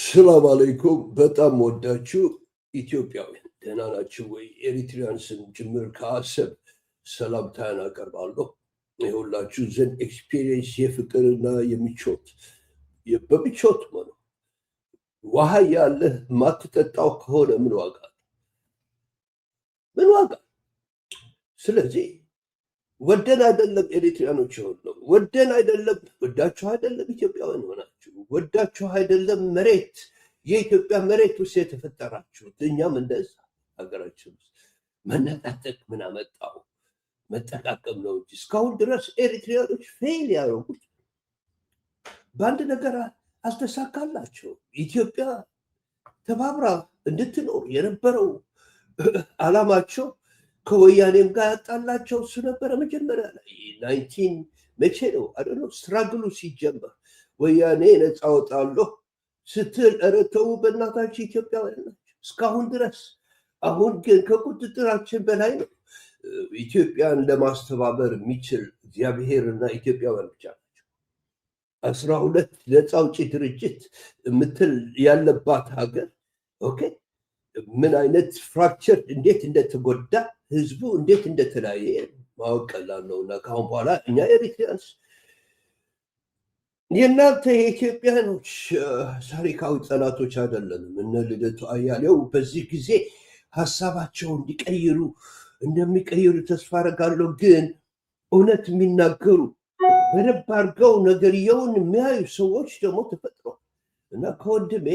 ሰላም አለይኩም በጣም ወዳችሁ ኢትዮጵያውያን ደህና ናችሁ ወይ? ኤሪትሪያንስን ጭምር ከአሰብ ሰላምታን አቀርባለሁ። የሁላችሁ ዘንድ ኤክስፒሪየንስ የፍቅርና የሚቾት በሚቾት ነው። ውሃ ያለህ ማትጠጣው ከሆነ ምን ዋጋ? ምን ዋጋ? ስለዚህ ወደን አይደለም ኤሪትሪያኖች የሆነው፣ ወደን አይደለም፣ ወዳችሁ አይደለም ኢትዮጵያውያን ሆናችሁ፣ ወዳችሁ አይደለም መሬት የኢትዮጵያ መሬት ውስጥ የተፈጠራችሁት። እኛም እንደዛ ሀገራችን ውስጥ መነጣጠቅ ምን አመጣው? መጠቃቀም ነው እንጂ እስካሁን ድረስ ኤሪትሪያኖች ፌል ያደረጉት በአንድ ነገር አልተሳካላቸው። ኢትዮጵያ ተባብራ እንድትኖር የነበረው አላማቸው ከወያኔም ጋር ያጣላቸው እሱ ነበረ። መጀመሪያ ላይ 19 መቼ ነው አደለ ስትራግሉ ሲጀመር ወያኔ ነፃ ወጣለሁ ስትል ኧረ ተው በእናታችሁ ኢትዮጵያውያን ናቸው እስካሁን ድረስ። አሁን ግን ከቁጥጥራችን በላይ ነው። ኢትዮጵያን ለማስተባበር የሚችል እግዚአብሔርና ኢትዮጵያውያን ብቻ ናቸው። 12 ነፃ አውጪ ድርጅት የምትል ያለባት ሀገር ኦኬ ምን አይነት ፍራክቸር እንዴት እንደተጎዳ ህዝቡ እንዴት እንደተለያየ ማወቅ ቀላል ነው። እና ከአሁን በኋላ እኛ ኤሪትሪያንስ የእናንተ የኢትዮጵያኖች ታሪካዊ ጠላቶች አይደለንም። እነ ልደቱ አያሌው በዚህ ጊዜ ሀሳባቸው እንዲቀይሩ እንደሚቀይሩ ተስፋ አደርጋለሁ። ግን እውነት የሚናገሩ በደንብ አድርገው ነገርየውን የሚያዩ ሰዎች ደግሞ ተፈጥሯል። እና ከወንድሜ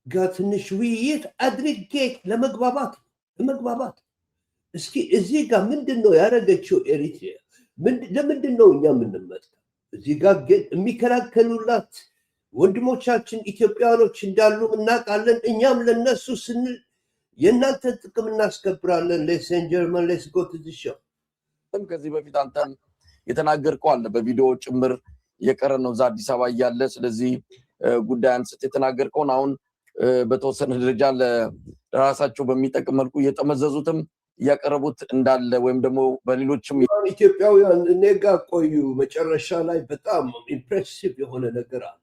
ጋር ትንሽ ውይይት አድርጌ ለመግባባት እስኪ እዚህ ጋር ምንድን ነው ያደረገችው ኤሪትሪያ? ለምንድን ነው እኛ የምንመጣው? እዚህ ጋር ግን የሚከላከሉላት ወንድሞቻችን ኢትዮጵያኖች እንዳሉ እናውቃለን። እኛም ለነሱ ስንል የእናንተን ጥቅም እናስከብራለን። ሌሰን ጀርመን ሌስ ጎ ቱ ዘ ሾው። ከዚህ በፊት አንተም የተናገርከው አለ በቪዲዮ ጭምር የቀረ ነው እዛ አዲስ አበባ እያለ ስለዚህ ጉዳይ አንስት የተናገርከውን አሁን በተወሰነ ደረጃ ለራሳቸው በሚጠቅም መልኩ እየተመዘዙትም እያቀረቡት እንዳለ ወይም ደግሞ በሌሎችም ኢትዮጵያውያን እኔ ጋር ቆዩ። መጨረሻ ላይ በጣም ኢምፕሬሲቭ የሆነ ነገር አለ።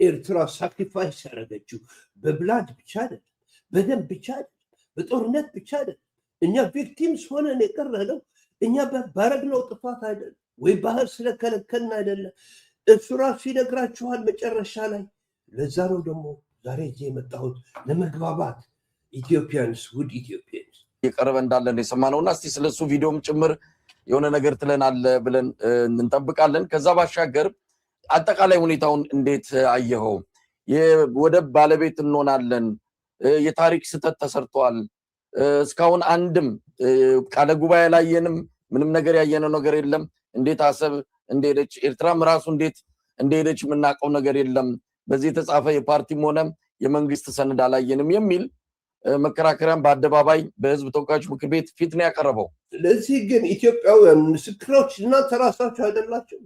ኤርትራ ሳክሪፋይስ ያደረገችው በብላድ ብቻ አይደለም፣ በደም ብቻ አይደለም፣ በጦርነት ብቻ አይደለም። እኛ ቪክቲምስ ሆነን የቀረነው እኛ ባረግነው ጥፋት አይደለም ወይ ባህር ስለከለከልን አይደለም። እሱ ራሱ ይነግራችኋል መጨረሻ ላይ። ለዛ ነው ደግሞ ዛሬ እዚህ የመጣሁት ለመግባባት። ኢትዮጵያንስ ውድ ኢትዮጵያንስ የቀረበ እንዳለ ነው የሰማነውና እስቲ ስለሱ ቪዲዮም ጭምር የሆነ ነገር ትለናል ብለን እንጠብቃለን። ከዛ ባሻገር አጠቃላይ ሁኔታውን እንዴት አየኸው? የወደብ ባለቤት እንሆናለን፣ የታሪክ ስህተት ተሰርቷል፣ እስካሁን አንድም ቃለ ጉባኤ ላየንም ምንም ነገር ያየነው ነገር የለም። እንዴት አሰብ እንደሄደች ኤርትራም ራሱ እንዴት እንደሄደች የምናውቀው ነገር የለም። በዚህ የተጻፈ የፓርቲም ሆነ የመንግስት ሰነድ አላየንም የሚል መከራከሪያም በአደባባይ በህዝብ ተወካዮች ምክር ቤት ፊት ነው ያቀረበው። ለዚህ ግን ኢትዮጵያውያን ምስክሮች እናንተ ራሳችሁ አይደላችሁ?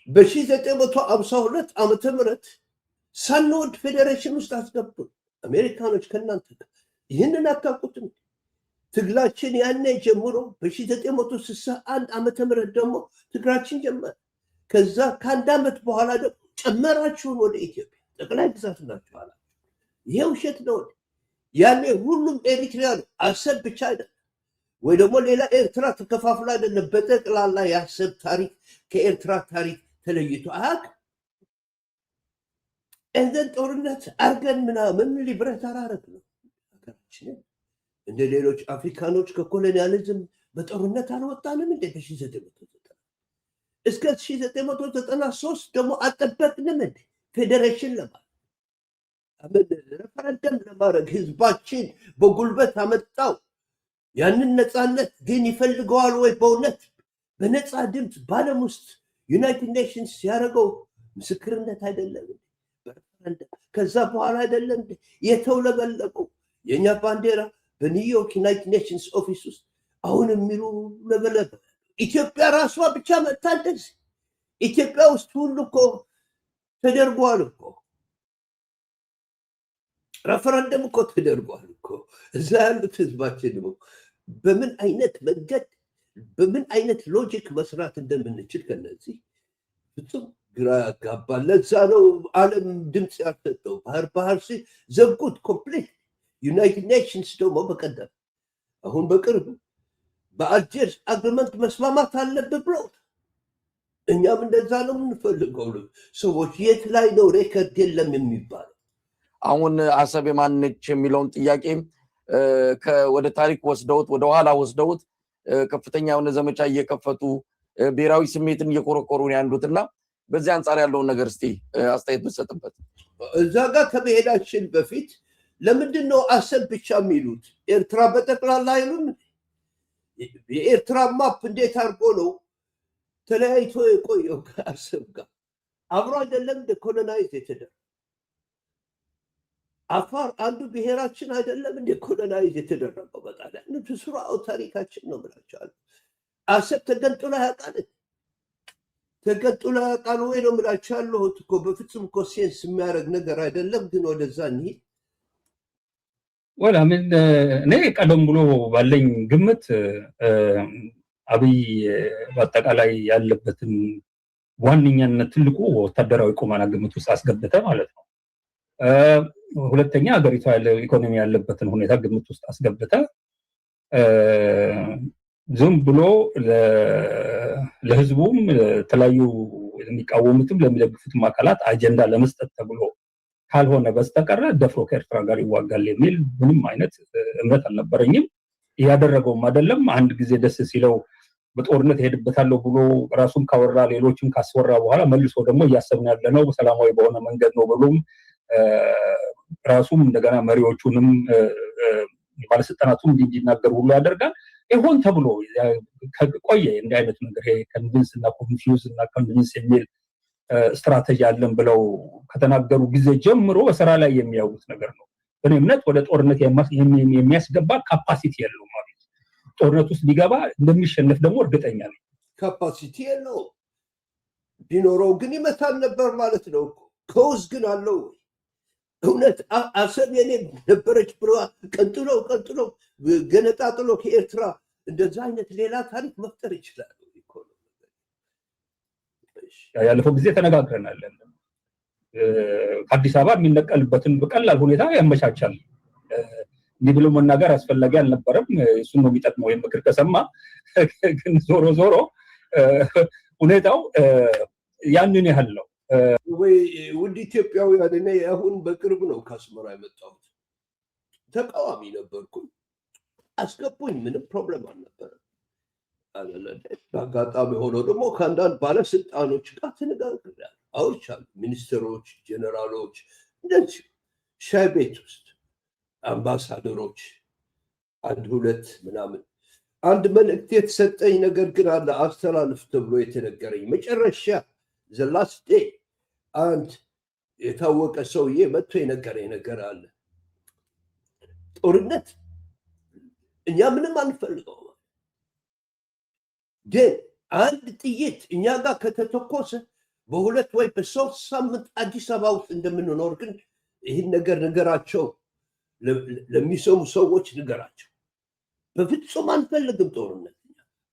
በ1952 ዓመተ ምህረት ሳንወድ ፌዴሬሽን ውስጥ አስገቡን አሜሪካኖች ከእናንተ ጋር። ይህንን አታውቁትም? ትግላችን ያኔ ጀምሮ በ1961 ዓመተ ምህረት ደግሞ ትግራችን ጀመረ። ከዛ ከአንድ ዓመት በኋላ ደግሞ ጨመራችሁን ወደ ኢትዮጵያ ጠቅላይ ግዛት ናችሁ አላችሁ። ይሄ ውሸት ነው። ያኔ ሁሉም ኤሪትሪያ ነው፣ አሰብ ብቻ አይደለም፣ ወይ ደግሞ ሌላ ኤርትራ ተከፋፍላ አይደለም። በጠቅላላ የአሰብ ታሪክ ከኤርትራ ታሪክ ተለይቶ አያውቅም። እንደን ጦርነት አርገን ምናምን ሊብረት አላረግ ነው ሀገራችንን። እንደ ሌሎች አፍሪካኖች ከኮሎኒያሊዝም በጦርነት አልወጣንም። እንደ በ1990 እስከ 1993 ደግሞ አልጠበቅንም። እንደ ፌዴሬሽን ለማለት ሬፈረንደም ለማድረግ ህዝባችን በጉልበት አመጣው። ያንን ነፃነት ግን ይፈልገዋል ወይ? በእውነት በነፃ ድምፅ በዓለም ውስጥ ዩናይትድ ኔሽንስ ያደረገው ምስክርነት አይደለም? በሬፈረንደም ከዛ በኋላ አይደለም የተውለበለቀው የእኛ ባንዲራ በኒውዮርክ ዩናይትድ ኔሽንስ ኦፊስ ውስጥ አሁን የሚሉ ለበለበ ኢትዮጵያ ራሷ ብቻ መጣ። እንደዚህ ኢትዮጵያ ውስጥ ሁሉ እኮ ተደርጓል እኮ ሬፈረንደም እኮ ተደርጓል እኮ። እዛ ያሉት ህዝባችን በምን አይነት መንገድ በምን አይነት ሎጂክ መስራት እንደምንችል ከነዚህ ፍጹም ግራ ያጋባል። ለዛ ነው ዓለም ድምፅ ያልሰጠው። ባህር ዘጉት ኮምፕሊት። ዩናይትድ ኔሽንስ ደግሞ በቀደም አሁን በቅርቡ በአልጀርስ አግሪመንት መስማማት አለብህ ብሎ እኛም እንደዛ ነው የምንፈልገው። ሰዎች የት ላይ ነው ሬከርድ የለም የሚባለው? አሁን አሰብ የማነች የሚለውን ጥያቄ ወደ ታሪክ ወስደውት ወደ ኋላ ወስደውት ከፍተኛ የሆነ ዘመቻ እየከፈቱ ብሔራዊ ስሜትን እየኮረኮሩ ነው ያሉትና በዚህ አንጻር ያለውን ነገር እስቲ አስተያየት ብትሰጥበት። እዛ ጋር ከመሄዳችን በፊት ለምንድን ነው አሰብ ብቻ የሚሉት? ኤርትራ በጠቅላላ አይሉም? የኤርትራ ማፕ እንዴት አድርጎ ነው ተለያይቶ የቆየው ከአሰብ ጋር? አብሮ አይደለም እንደ ኮሎናይዝ የተደረገ? አፋር አንዱ ብሔራችን አይደለም እንደ ኮሎናይዝ የተደረገው? በጣሊያን ስራው ታሪካችን ነው ብላችኋለሁ። አሰብ ተገንጥሎ ያውቃል? ተገንጥሎ ያውቃል ወይ ነው ብላችኋለሁ እኮ። በፍጹም እኮ ሴንስ የሚያደርግ ነገር አይደለም። ግን ወደዛ እንሂድ። ወላ ምን እኔ ቀደም ብሎ ባለኝ ግምት አብይ በአጠቃላይ ያለበትን ዋነኛነት ትልቁ ወታደራዊ ቁመና ግምት ውስጥ አስገብተ ማለት ነው። ሁለተኛ ሀገሪቷ ኢኮኖሚ ያለበትን ሁኔታ ግምት ውስጥ አስገብተ ዝም ብሎ ለህዝቡም ተለያዩ የሚቃወሙትም ለሚደግፉትም አካላት አጀንዳ ለመስጠት ተብሎ ካልሆነ በስተቀር ደፍሮ ከኤርትራ ጋር ይዋጋል የሚል ምንም አይነት እምነት አልነበረኝም። ያደረገውም አይደለም። አንድ ጊዜ ደስ ሲለው በጦርነት ሄድበታለሁ ብሎ ራሱን ካወራ ሌሎችም ካስወራ በኋላ መልሶ ደግሞ እያሰብን ያለነው ሰላማዊ በሆነ መንገድ ነው ብሎም ራሱም እንደገና መሪዎቹንም ባለስልጣናቱም እንዲናገሩ ሁሉ ያደርጋል። ይሆን ተብሎ ቆየ እንዲህ አይነት ነገር ኮንቪንስ እና ኮንፊውዝ እና ኮንቪንስ የሚል ስትራቴጂ አለን ብለው ከተናገሩ ጊዜ ጀምሮ በስራ ላይ የሚያውቁት ነገር ነው። በእኔ እምነት ወደ ጦርነት የሚያስገባ ካፓሲቲ የለውም ማለት ጦርነት ውስጥ ሊገባ እንደሚሸነፍ ደግሞ እርግጠኛ ነኝ። ካፓሲቲ የለው ቢኖረው ግን ይመታል ነበር ማለት ነው። ኮዝ ግን አለው። እውነት አሰብ የኔ ነበረች ብሎ ቀንጥሎ ገነጣጥሎ ከኤርትራ እንደዛ አይነት ሌላ ታሪክ መፍጠር ይችላል። ያለፈው ጊዜ ተነጋግረናል። ከአዲስ አበባ የሚነቀልበትን በቀላል ሁኔታ ያመቻቻል። እንዲህ ብሎ መናገር አስፈላጊ አልነበረም። እሱን ነው የሚጠቅመው ምክር ከሰማ። ግን ዞሮ ሁኔታው ያንን ያህል ነው። ውድ ኢትዮጵያውያን፣ እኔ አሁን በቅርብ ነው ከአስመራ የመጣሁት። ተቃዋሚ ነበርኩኝ፣ አስገቡኝ፣ ምንም ፕሮብለም አልነበረም። በአጋጣሚ ሆኖ ደግሞ ከአንዳንድ ባለስልጣኖች ጋር ተነጋግሬያለሁ፣ አውርቻለሁ። ሚኒስትሮች፣ ጀነራሎች፣ እንደዚህ ሻይ ቤት ውስጥ አምባሳደሮች፣ አንድ ሁለት ምናምን። አንድ መልእክት የተሰጠኝ ነገር ግን አለ አስተላልፍ ተብሎ የተነገረኝ መጨረሻ ዘላስት ዴይ አንድ የታወቀ ሰውዬ መጥቶ የነገረኝ ነገር አለ። ጦርነት እኛ ምንም አንፈልገው፣ ግን አንድ ጥይት እኛ ጋር ከተተኮሰ በሁለት ወይ በሶስት ሳምንት አዲስ አበባ ውስጥ እንደምንኖር ግን ይህን ነገር ንገራቸው፣ ለሚሰሙ ሰዎች ንገራቸው። በፍጹም አንፈልግም ጦርነት።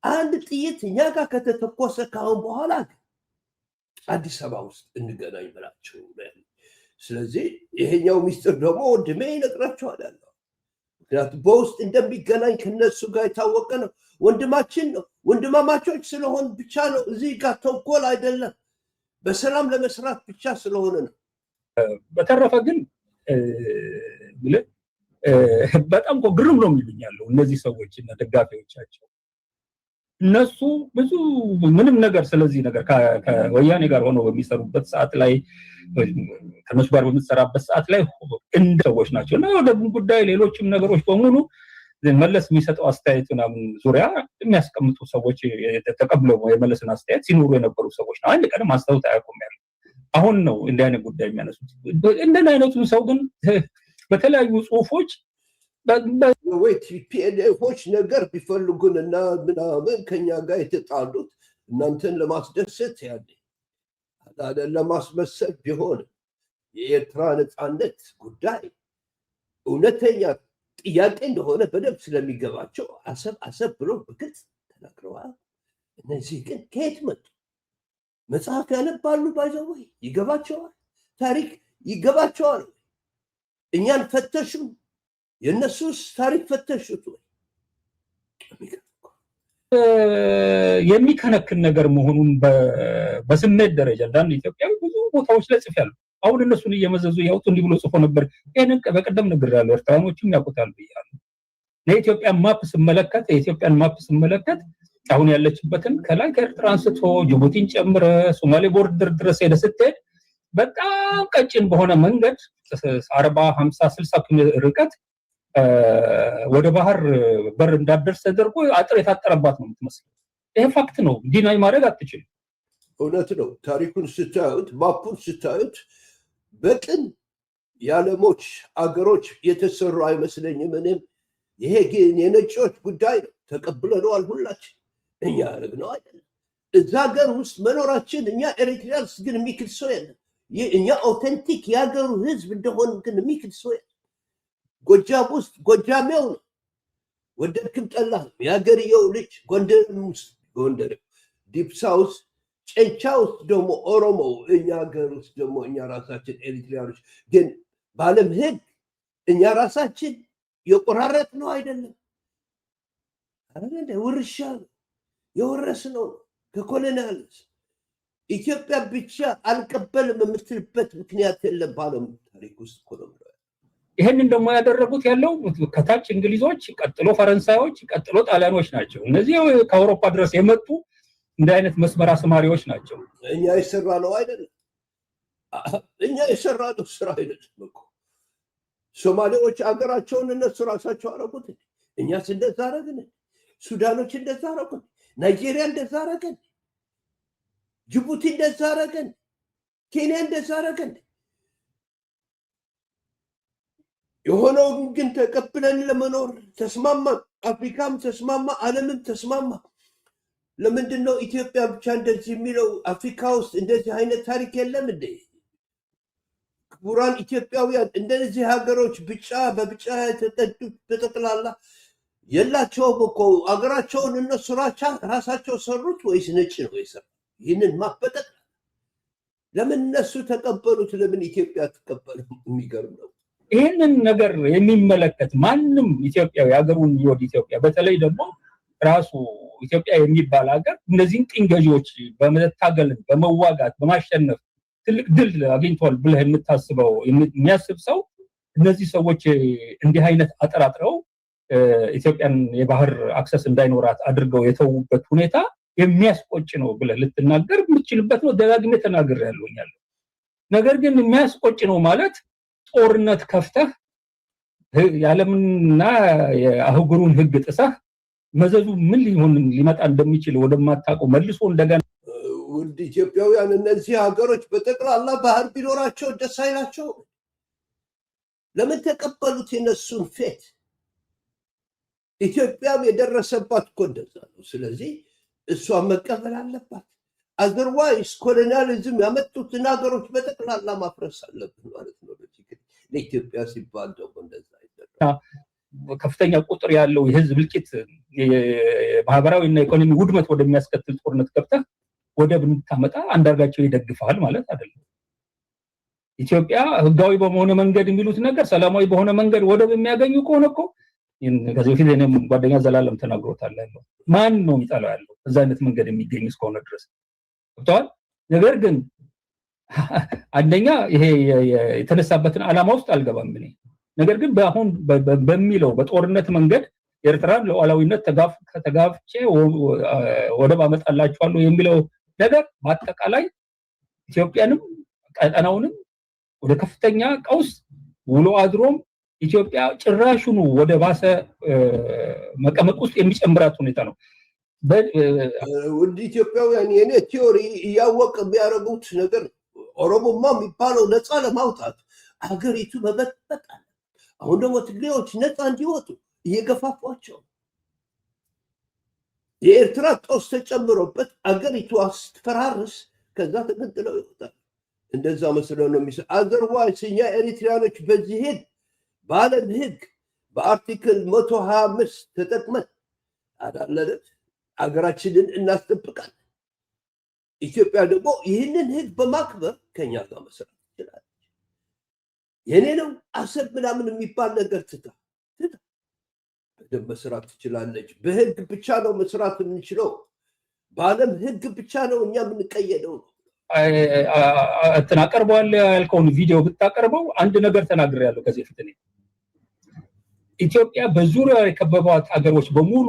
አንድ ጥይት እኛ ጋር ከተተኮሰ ካሁን በኋላ ግን አዲስ አበባ ውስጥ እንገናኝ ብላቸው። ስለዚህ ይሄኛው ሚስጥር ደግሞ ወንድሜ ይነግራቸዋል ያለው። ምክንያቱም በውስጥ እንደሚገናኝ ከነሱ ጋር የታወቀ ነው። ወንድማችን ነው። ወንድማማቾች ስለሆን ብቻ ነው። እዚህ ጋር ተንኮል አይደለም፣ በሰላም ለመስራት ብቻ ስለሆነ ነው። በተረፈ ግን በጣም ግርም ነው የሚሉኛለው እነዚህ ሰዎች እና ደጋፊዎቻቸው። እነሱ ብዙ ምንም ነገር ስለዚህ ነገር ከወያኔ ጋር ሆነው በሚሰሩበት ሰዓት ላይ ከነሱ ጋር በሚሰራበት ሰዓት ላይ እንደ ሰዎች ናቸው እና ወደ ጉዳይ ሌሎችም ነገሮች በሙሉ መለስ የሚሰጠው አስተያየት ምናምን ዙሪያ የሚያስቀምጡ ሰዎች ተቀብለው የመለስን አስተያየት ሲኖሩ የነበሩ ሰዎች ነው። አንድ ቀን ማስተውት አያውቁም ያለው አሁን ነው እንዲህ አይነት ጉዳይ የሚያነሱት። እንደዚህ አይነቱን ሰው ግን በተለያዩ ጽሁፎች ወይ ቲፒኤልኤፎች ነገር ቢፈልጉን እና ምናምን ከኛ ጋር የተጣሉት እናንተን ለማስደሰት ያለ ለማስመሰል ቢሆን የኤርትራ ነፃነት ጉዳይ እውነተኛ ጥያቄ እንደሆነ በደንብ ስለሚገባቸው አሰብ ብሎ በግልጽ ተናግረዋል። እነዚህ ግን ከየት መጡ? መጽሐፍ ያነባሉ፣ ባይዘው ይገባቸዋል፣ ታሪክ ይገባቸዋል። እኛን ፈተሹ፣ የእነሱስ ታሪክ ፈተሹት ወይ? የሚከነክን ነገር መሆኑን በስሜት ደረጃ አንዳንድ ኢትዮጵያዊ ብዙ ቦታዎች ላይ ጽፌያለሁ። አሁን እነሱን እየመዘዙ ያውጡ እንዲህ ብሎ ጽፎ ነበር። ይሄንን በቀደም ነግሬያለሁ፣ ኤርትራኖችም ያውቁታል ብያለሁ። የኢትዮጵያን ማፕ ስመለከት አሁን ያለችበትን ከላይ ከኤርትራ አንስቶ ጅቡቲን ጨምረ ሶማሌ ቦርደር ድረስ ሄደ ስትሄድ በጣም ቀጭን በሆነ መንገድ 40 50 60 ኪሎ ርቀት ወደ ባህር በር እንዳደርስ ተደርጎ አጥር የታጠረባት ነው የምትመስለው። ይሄ ፋክት ነው፣ ዲናይ ማድረግ አትችልም። እውነት ነው። ታሪኩን ስታዩት፣ ማፑን ስታዩት በቅን የዓለሞች አገሮች የተሰሩ አይመስለኝም። እኔም ይሄ ግን የነጮች ጉዳይ ነው፣ ተቀብለነዋል ሁላችን። እኛ ያደረግነው አይደለም። እዛ ሀገር ውስጥ መኖራችን እኛ ኤሪትሪያንስ ግን የሚክድ ሰው የለም። እኛ ኦቴንቲክ የሀገሩ ህዝብ እንደሆን ግን የሚክድ ሰው የለም። ጎጃም ውስጥ ጎጃሜው ነው፣ ወደድክም ጠላህ የሀገርየው ልጅ። ጎንደርም ውስጥ ጎንደር፣ ዲፕሳ ውስጥ፣ ጨንቻ ውስጥ ደግሞ ኦሮሞው። እኛ ሀገር ውስጥ ደግሞ እኛ ራሳችን ኤሪትሪያኖች ግን በዓለም ህግ እኛ ራሳችን የቆራረጥ ነው አይደለም። ውርሻ ነው የወረስነው ከኮሎኒያልስ። ኢትዮጵያ ብቻ አልቀበልም የምትልበት ምክንያት የለም በዓለም ታሪክ ውስጥ ኮሎኒ። ይሄንን ደግሞ ያደረጉት ያለው ከታች እንግሊዞች፣ ቀጥሎ ፈረንሳዮች፣ ቀጥሎ ጣሊያኖች ናቸው። እነዚህ ከአውሮፓ ድረስ የመጡ እንደ አይነት መስመር አስማሪዎች ናቸው። እኛ የሰራነው አይደለም፣ እኛ የሰራነው ስራ አይደለም እኮ። ሶማሌዎች አገራቸውን እነሱ ራሳቸው አረጉት። እኛስ እንደዛ አረግን? ሱዳኖች እንደዛ አረጉን? ናይጄሪያ እንደዛ አረገን? ጅቡቲ እንደዛ አረገን? ኬንያ እንደዛ አረገን? የሆነው ግን ተቀብለን ለመኖር ተስማማ። አፍሪካም ተስማማ፣ ዓለምም ተስማማ። ለምንድን ነው ኢትዮጵያ ብቻ እንደዚህ የሚለው? አፍሪካ ውስጥ እንደዚህ አይነት ታሪክ የለም እንዴ? ክቡራን ኢትዮጵያውያን፣ እንደዚህ ሀገሮች ብጫ በብጫ የተጠዱት በጠቅላላ የላቸውም እኮ። አገራቸውን እነሱ ራሳቸው ሰሩት ወይስ ነጭ ነው የሰሩት? ይህንን ማበጠቅ ለምን እነሱ ተቀበሉት? ለምን ኢትዮጵያ ተቀበሉ? የሚገርም ነው። ይህንን ነገር የሚመለከት ማንም ኢትዮጵያዊ ሀገሩን የሚወድ ኢትዮጵያ፣ በተለይ ደግሞ ራሱ ኢትዮጵያ የሚባል ሀገር እነዚህን ቅኝ ገዢዎች በመታገል በመዋጋት በማሸነፍ ትልቅ ድል አግኝቷል ብለህ የምታስበው የሚያስብ ሰው እነዚህ ሰዎች እንዲህ አይነት አጠራጥረው ኢትዮጵያን የባህር አክሰስ እንዳይኖራት አድርገው የተዉበት ሁኔታ የሚያስቆጭ ነው ብለህ ልትናገር የምትችልበት ነው። ደጋግሜ ተናግሬያለሁ። ነገር ግን የሚያስቆጭ ነው ማለት ጦርነት ከፍተህ የዓለምና የአህጉሩን ህግ ጥሰህ መዘዙ ምን ሊመጣ እንደሚችል ወደማታውቀው መልሶ እንደገና። ውድ ኢትዮጵያውያን፣ እነዚህ ሀገሮች በጠቅላላ ባህር ቢኖራቸው ደስ አይላቸው? ለምን ተቀበሉት የነሱን ፌት? ኢትዮጵያም የደረሰባት እኮ እንደዛ ነው። ስለዚህ እሷን መቀበል አለባት። አዘርዋይስ ኮሎኒያሊዝም ያመጡትን ሀገሮች በጠቅላላ ማፍረስ አለብን ማለት ነው። ለኢትዮጵያ ሲባል ደግሞ እንደዛ አይደለም። ከፍተኛ ቁጥር ያለው የህዝብ እልቂት፣ ማህበራዊ እና ኢኮኖሚ ውድመት ወደሚያስከትል ጦርነት ገብተህ ወደብ እንድታመጣ አንዳርጋቸው ይደግፋል ማለት አይደለም። ኢትዮጵያ ህጋዊ በሆነ መንገድ የሚሉት ነገር ሰላማዊ በሆነ መንገድ ወደብ የሚያገኙ ከሆነ እኮ ከዚህ በፊት እኔም ጓደኛ ዘላለም ተናግሮታል ያለው ማን ነው የሚጠላው ያለው እዛ አይነት መንገድ የሚገኝ እስከሆነ ድረስ ገብተዋል። ነገር ግን አንደኛ ይሄ የተነሳበትን ዓላማ ውስጥ አልገባም እኔ። ነገር ግን በአሁን በሚለው በጦርነት መንገድ ኤርትራን ሉዓላዊነት ተጋፍቼ ወደብ አመጣላችኋለሁ የሚለው ነገር በአጠቃላይ ኢትዮጵያንም ቀጠናውንም ወደ ከፍተኛ ቀውስ ውሎ አድሮም ኢትዮጵያ ጭራሹኑ ወደ ባሰ መቀመቅ ውስጥ የሚጨምራት ሁኔታ ነው። ውድ ኢትዮጵያውያን፣ የኔ ቲዮሪ እያወቀ የሚያደርጉት ነገር ኦሮሞማ የሚባለው ነፃ ለማውጣት ሀገሪቱ መበጥበጥ አለ። አሁን ደግሞ ትግሬዎች ነፃ እንዲወጡ እየገፋፏቸው፣ የኤርትራ ጦስ ተጨምሮበት አገሪቷ ስትፈራርስ ከዛ ተገንጥለው ይወጣል። እንደዛ መስለው ነው የሚሰ አዘርዋይስ እኛ ኤሪትሪያኖች በዚህ ህግ በዓለም ህግ በአርቲክል 125 ተጠቅመን አዳለለት አገራችንን እናስጠብቃለን። ኢትዮጵያ ደግሞ ይህንን ህግ በማክበር ከኛ ጋር መስራት ትችላለች። የኔ ነው አሰብ ምናምን የሚባል ነገር ትታ በደንብ መስራት ትችላለች። በህግ ብቻ ነው መስራት የምንችለው። በዓለም ህግ ብቻ ነው እኛ የምንቀየደው ነው። አቀርበዋለሁ ያልከውን ቪዲዮ ብታቀርበው አንድ ነገር ተናግሬያለሁ ከዚህ ፊት እኔ ኢትዮጵያ በዙሪያው የከበቧት ሀገሮች በሙሉ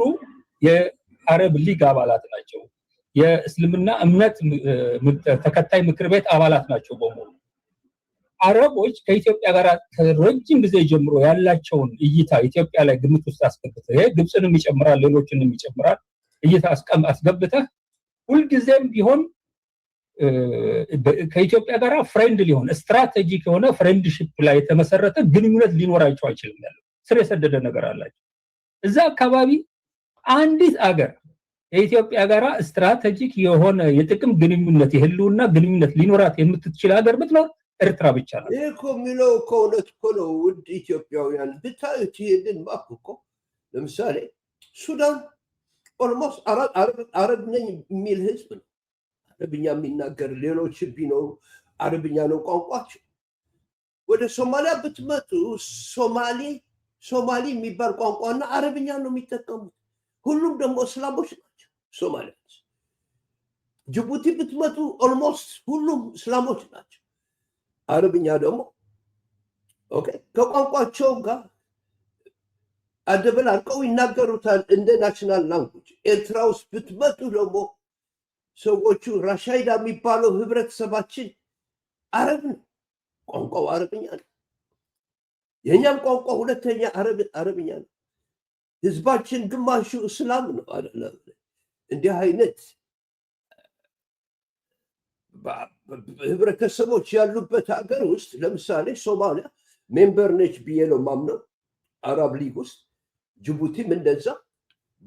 የአረብ ሊግ አባላት ናቸው። የእስልምና እምነት ተከታይ ምክር ቤት አባላት ናቸው በሙሉ። አረቦች ከኢትዮጵያ ጋር ረጅም ጊዜ ጀምሮ ያላቸውን እይታ ኢትዮጵያ ላይ ግምት ውስጥ አስገብተህ ይሄ ግብፅንም ይጨምራል ሌሎችንም ይጨምራል እይታ አስገብተህ ሁልጊዜም ቢሆን ከኢትዮጵያ ጋር ፍሬንድሊ ሊሆን ስትራቴጂክ የሆነ ፍሬንድሺፕ ላይ የተመሰረተ ግንኙነት ሊኖራቸው አይችልም ያለው ስር የሰደደ ነገር አላቸው። እዛ አካባቢ አንዲት አገር የኢትዮጵያ ጋር ስትራቴጂክ የሆነ የጥቅም ግንኙነት የህልውና ግንኙነት ሊኖራት የምትችል ሀገር ብትኖር ኤርትራ ብቻ ናት። ይሄ እኮ የሚለው እኮ እውነት እኮ ነው። ውድ ኢትዮጵያውያን ብታዩት ይሄንን ማፕ እኮ ለምሳሌ ሱዳን ኦልሞስት አረብ ነኝ የሚል ህዝብ ነው። አረብኛ የሚናገር ሌሎች ቢኖሩ አረብኛ ነው ቋንቋቸው። ወደ ሶማሊያ ብትመጡ ሶማሊ የሚባል ቋንቋና አረብኛ ነው የሚጠቀሙት። ሁሉም ደግሞ እስላሞች ናቸው ሶማሊያ። ጅቡቲ ብትመጡ ኦልሞስት ሁሉም እስላሞች ናቸው። አረብኛ ደግሞ ኦኬ ከቋንቋቸው ጋር አደበላልቀው ይናገሩታል እንደ ናሽናል ላንጉጅ። ኤርትራ ውስጥ ብትመጡ ደግሞ ሰዎቹ ራሻይዳ የሚባለው ህብረተሰባችን አረብ ነው፣ ቋንቋው አረብኛ ነው። የኛም ቋንቋ ሁለተኛ አረብኛ ነው። ህዝባችን ግማሹ እስላም ነው አይደለም። እንዲህ አይነት ህብረተሰቦች ያሉበት ሀገር ውስጥ ለምሳሌ ሶማሊያ ሜምበር ነች ብዬ ነው ማምነው አረብ ሊግ ውስጥ። ጅቡቲም እንደዛ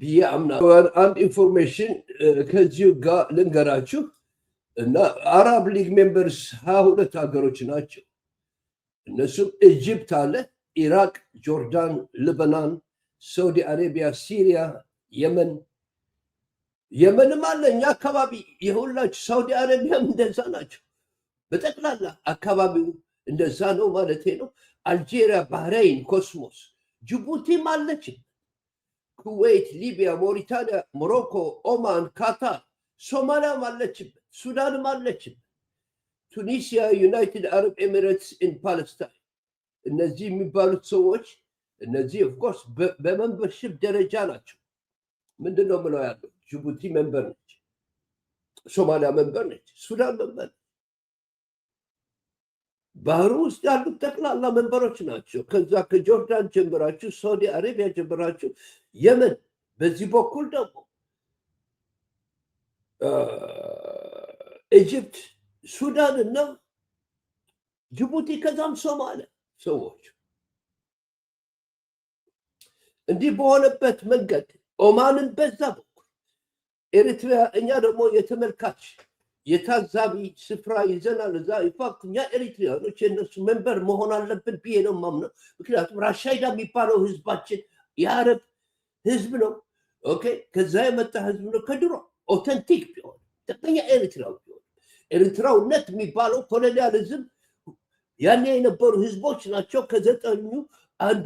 ብዬ አምናለሁ። አንድ ኢንፎርሜሽን ከዚሁ ጋር ልንገራችሁ እና አረብ ሊግ ሜምበርስ 22 ሀገሮች ናቸው። እነሱም ኢጅፕት አለ፣ ኢራቅ፣ ጆርዳን፣ ሊባኖን፣ ሳውዲ አረቢያ፣ ሲሪያ፣ የመንም አለ እኛ አካባቢ የሁላችሁ። ሳውዲ አረቢያም እንደዛ ናቸው። በጠቅላላ አካባቢው እንደዛ ነው ማለት ነው። አልጄሪያ፣ ባህሬን፣ ኮስሞስ፣ ጅቡቲም አለች፣ ኩዌት፣ ሊቢያ፣ ሞሪታኒያ፣ ሞሮኮ፣ ኦማን፣ ካታር፣ ሶማሊያም አለችበት፣ ሱዳንም አለችበት፣ ቱኒሲያ፣ ዩናይትድ አረብ ኤሚሬትስ ኢን ፓለስታይን። እነዚህ የሚባሉት ሰዎች እነዚህ ኦፍኮርስ በመንበርሽፕ ደረጃ ናቸው። ምንድን ነው ብለው ያለው? ጅቡቲ መንበር ነች፣ ሶማሊያ መንበር ነች፣ ሱዳን መንበር ነች። ባህሩ ውስጥ ያሉት ጠቅላላ መንበሮች ናቸው። ከዛ ከጆርዳን ጀምራችሁ ሳውዲ አረቢያ ጀምራችሁ የመን፣ በዚህ በኩል ደግሞ ኢጅፕት፣ ሱዳን እና ጅቡቲ፣ ከዛም ሶማሊያ ሰዎች እንዲህ በሆነበት መንገድ ኦማንን በዛ በኩል ኤሪትሪያ፣ እኛ ደግሞ የተመልካች የታዛቢ ስፍራ ይዘናል እዛ። ኢንፋክት እኛ ኤሪትሪያኖች የነሱ መንበር መሆን አለብን ብዬ ነው የማምነው። ምክንያቱም ራሻይዳ የሚባለው ህዝባችን የአረብ ህዝብ ነው። ኦኬ ከዛ የመጣ ህዝብ ነው ከድሮ ኦተንቲክ ቢሆን ጠቅኛ ኤሪትሪያዊ ቢሆን። ኤሪትራውነት የሚባለው ኮሎኒያሊዝም ያኔ የነበሩ ህዝቦች ናቸው። ከዘጠኙ አንዱ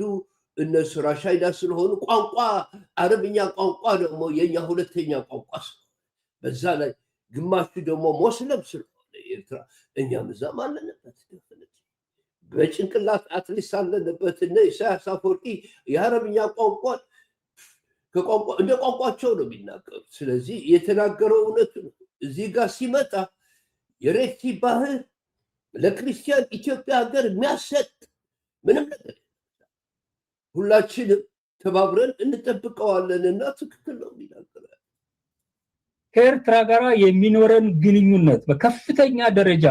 እነሱ ራሻይዳ ስለሆኑ ቋንቋ አረብኛ ቋንቋ ደግሞ የኛ ሁለተኛ ቋንቋ ስለሆነ በዛ ላይ ግማሹ ደግሞ ሞስለም ስለሆነ ኤርትራ እኛም እዛም አለንበት። በጭንቅላት አትሊስት አለንበት። እነ ኢሳያስ አፈወርቂ የአረብኛ ቋንቋ እንደ ቋንቋቸው ነው የሚናገሩት። ስለዚህ የተናገረው እውነቱ ነው። እዚህ ጋር ሲመጣ የሬቲ ባህር ለክርስቲያን ኢትዮጵያ ሀገር የሚያሰጥ ምንም ነገር ሁላችንም ተባብረን እንጠብቀዋለን እና ትክክል ነው የሚናገረው። ከኤርትራ ጋር የሚኖረን ግንኙነት በከፍተኛ ደረጃ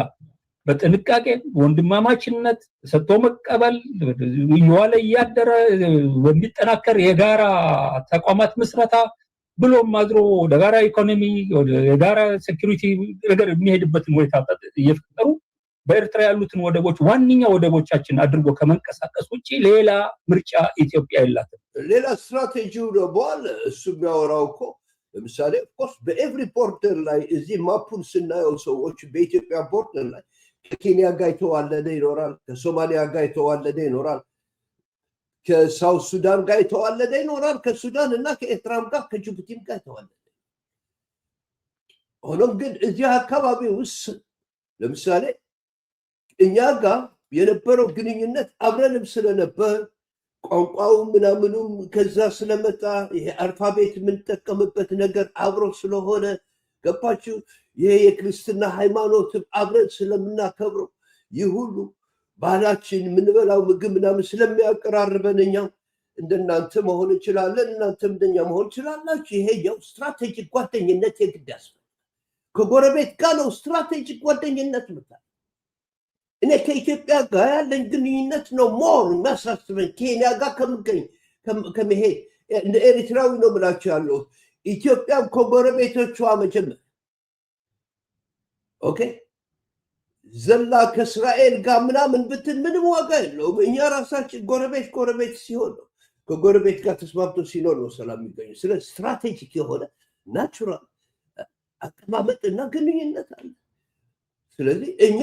በጥንቃቄ ወንድማማችነት ሰጥቶ መቀበል እየዋለ እያደረ በሚጠናከር የጋራ ተቋማት ምስረታ ብሎም አድሮ ወደ ጋራ ኢኮኖሚ ወደ ጋራ ሴኩሪቲ ነገር የሚሄድበትን ሁኔታ እየፈጠሩ በኤርትራ ያሉትን ወደቦች ዋነኛ ወደቦቻችን አድርጎ ከመንቀሳቀስ ውጪ ሌላ ምርጫ ኢትዮጵያ የላትም። ሌላ ስትራቴጂው ደግሞ አለ። እሱ የሚያወራው እኮ ለምሳሌ ኦፍኮርስ በኤቭሪ ቦርደር ላይ እዚህ ማፑን ስናየው ሰዎች በኢትዮጵያ ቦርደር ላይ ከኬንያ ጋር የተዋለደ ይኖራል፣ ከሶማሊያ ጋር የተዋለደ ይኖራል፣ ከሳውት ሱዳን ጋር የተዋለደ ይኖራል፣ ከሱዳን እና ከኤርትራም ጋር ከጅቡቲም ጋር የተዋለደ። ሆኖም ግን እዚህ አካባቢ ውስጥ ለምሳሌ እኛ ጋር የነበረው ግንኙነት አብረንም ስለነበር ቋንቋው ምናምኑም ከዛ ስለመጣ ይሄ አልፋቤት የምንጠቀምበት ነገር አብሮ ስለሆነ ገባችሁ? ይሄ የክርስትና ሃይማኖትም አብረን ስለምናከብረው ይህ ሁሉ ባህላችን የምንበላው ምግብ ምናምን ስለሚያቀራርበን እኛም እንደናንተ መሆን እንችላለን፣ እናንተም እንደኛ መሆን እንችላላችሁ። ይሄ ያው ስትራቴጂክ ጓደኝነት የግድ ያስፈልጋል። ከጎረቤት ጋር ነው ስትራቴጂክ ጓደኝነት ምታል። እኔ ከኢትዮጵያ ጋር ያለኝ ግንኙነት ነው ሞር የሚያሳስበኝ ኬንያ ጋር ከመሄድ እንደ ኤሪትራዊ ነው ብላችሁ ያለሁት። ኢትዮጵያም ከጎረቤቶቿ መጀመር ኦኬ ዘላ ከእስራኤል ጋር ምናምን ብትል ምንም ዋጋ የለውም። እኛ ራሳችን ጎረቤት ሲሆን ነው ከጎረቤት ጋር ተስማምቶ ሲኖር ነው ሰላም የሚገኙ። ስለ ስትራቴጂክ የሆነ ናቹራል አቀማመጥና ግንኙነት አለ። ስለዚህ እኛ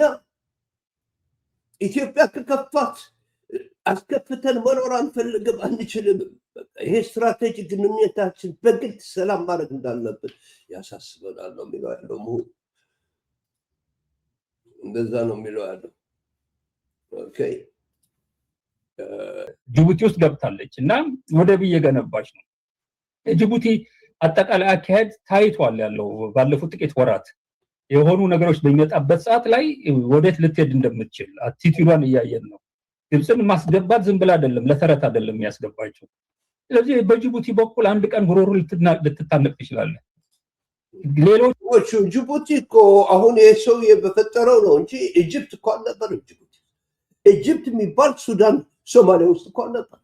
ኢትዮጵያ ከከፋት አስከፍተን መኖር አንፈልግም፣ አንችልም። ይሄ ስትራቴጂ ግንኙነታችን በግልጽ ሰላም ማድረግ እንዳለብን ያሳስበናል ነው የሚለው ያለው ምሁር። እንደዛ ነው የሚለው ያለው። ኦኬ ጅቡቲ ውስጥ ገብታለች እና ወደብ እየገነባች ነው። ጅቡቲ አጠቃላይ አካሄድ ታይቷል ያለው ባለፉት ጥቂት ወራት የሆኑ ነገሮች በሚመጣበት ሰዓት ላይ ወዴት ልትሄድ እንደምትችል አቲቲዩዷን እያየን ነው። ግብፅን ማስገባት ዝም ብላ አይደለም፣ ለተረት አይደለም የሚያስገባቸው። ስለዚህ በጅቡቲ በኩል አንድ ቀን ጉሮሮ ልትታነቅ ትችላለህ። ሌሎች ጅቡቲ እኮ አሁን የሰው በፈጠረው ነው እንጂ ኢጅፕት እኮ አልነበረም። ጅቡቲ ኢጅፕት የሚባል ሱዳን፣ ሶማሊያ ውስጥ እኮ አልነበር።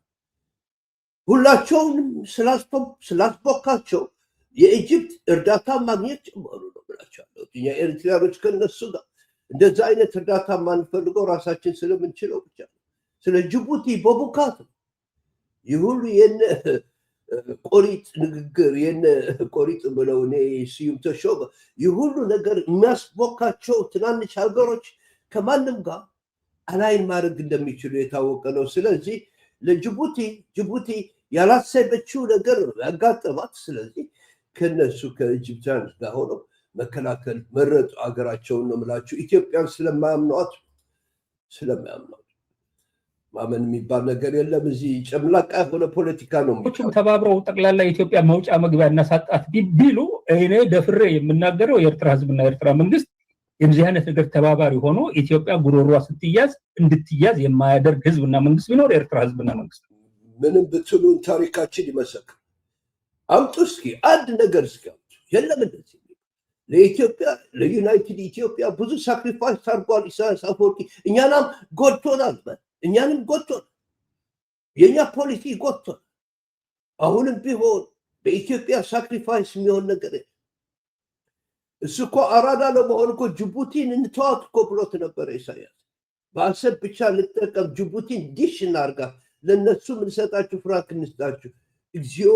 ሁላቸውንም ስላስቦካቸው የኢጅፕት እርዳታ ማግኘት ጀመሩ ነው ብላቸዋለሁ። እኛ ኤርትራኖች ከነሱ ጋር እንደዛ አይነት እርዳታ ማንፈልገው ራሳችን ስለምንችለው ብቻ ነው። ስለ ጅቡቲ በቡካት ነው ይህ ሁሉ የነ ቆሪጥ ንግግር የነ ቆሪጥ ብለው እኔ ስዩም ተሾመ ይህ ሁሉ ነገር የሚያስቦካቸው ትናንሽ ሀገሮች ከማንም ጋር አላይን ማድረግ እንደሚችሉ የታወቀ ነው። ስለዚህ ጅቡቲ ያላሰበችው ነገር ያጋጠማት። ስለዚህ ከነሱ ከኢጅፕቲያን ጋር ሆነው መከላከል መረጡ ሀገራቸውን ነው የምላችሁ። ኢትዮጵያን ስለማያምኗት ማመን የሚባል ነገር የለም። እዚህ ጨምላቃ የሆነ ፖለቲካ ነው። ተባብረው ጠቅላላ የኢትዮጵያ መውጫ መግቢያ እናሳጣት ቢሉ እኔ ደፍሬ የምናገረው የኤርትራ ህዝብና የኤርትራ መንግስት የዚህ አይነት ነገር ተባባሪ ሆኖ ኢትዮጵያ ጉሮሯ እንድትያዝ የማያደርግ ህዝብና መንግስት ቢኖር የኤርትራ ህዝብና መንግስት። ምንም ብትሉን ታሪካችን ይመሰክር። አምጡ እስኪ አንድ ነገር እስኪ አምጡ። የለም እንደዚህ ለኢትዮጵያ ለዩናይትድ ኢትዮጵያ ብዙ ሳክሪፋይስ አድርጓል ኢሳያስ አፈወርቂ። እኛንም ጎድቶናል። የኛ ፖሊሲ ጎድቶናል። አሁንም ቢሆን በኢትዮጵያ ሳክሪፋይስ የሚሆን ነገር እሱ እኮ አራዳ ለመሆን እኮ ጅቡቲን እንተዋት እኮ ብሎት ነበረ ኢሳያስ። በአሰብ ብቻ ልጠቀም፣ ጅቡቲን ዲሽ እናርጋት፣ ለነሱ ምንሰጣችሁ ፍራንክ እንስጣችሁ። እግዚኦ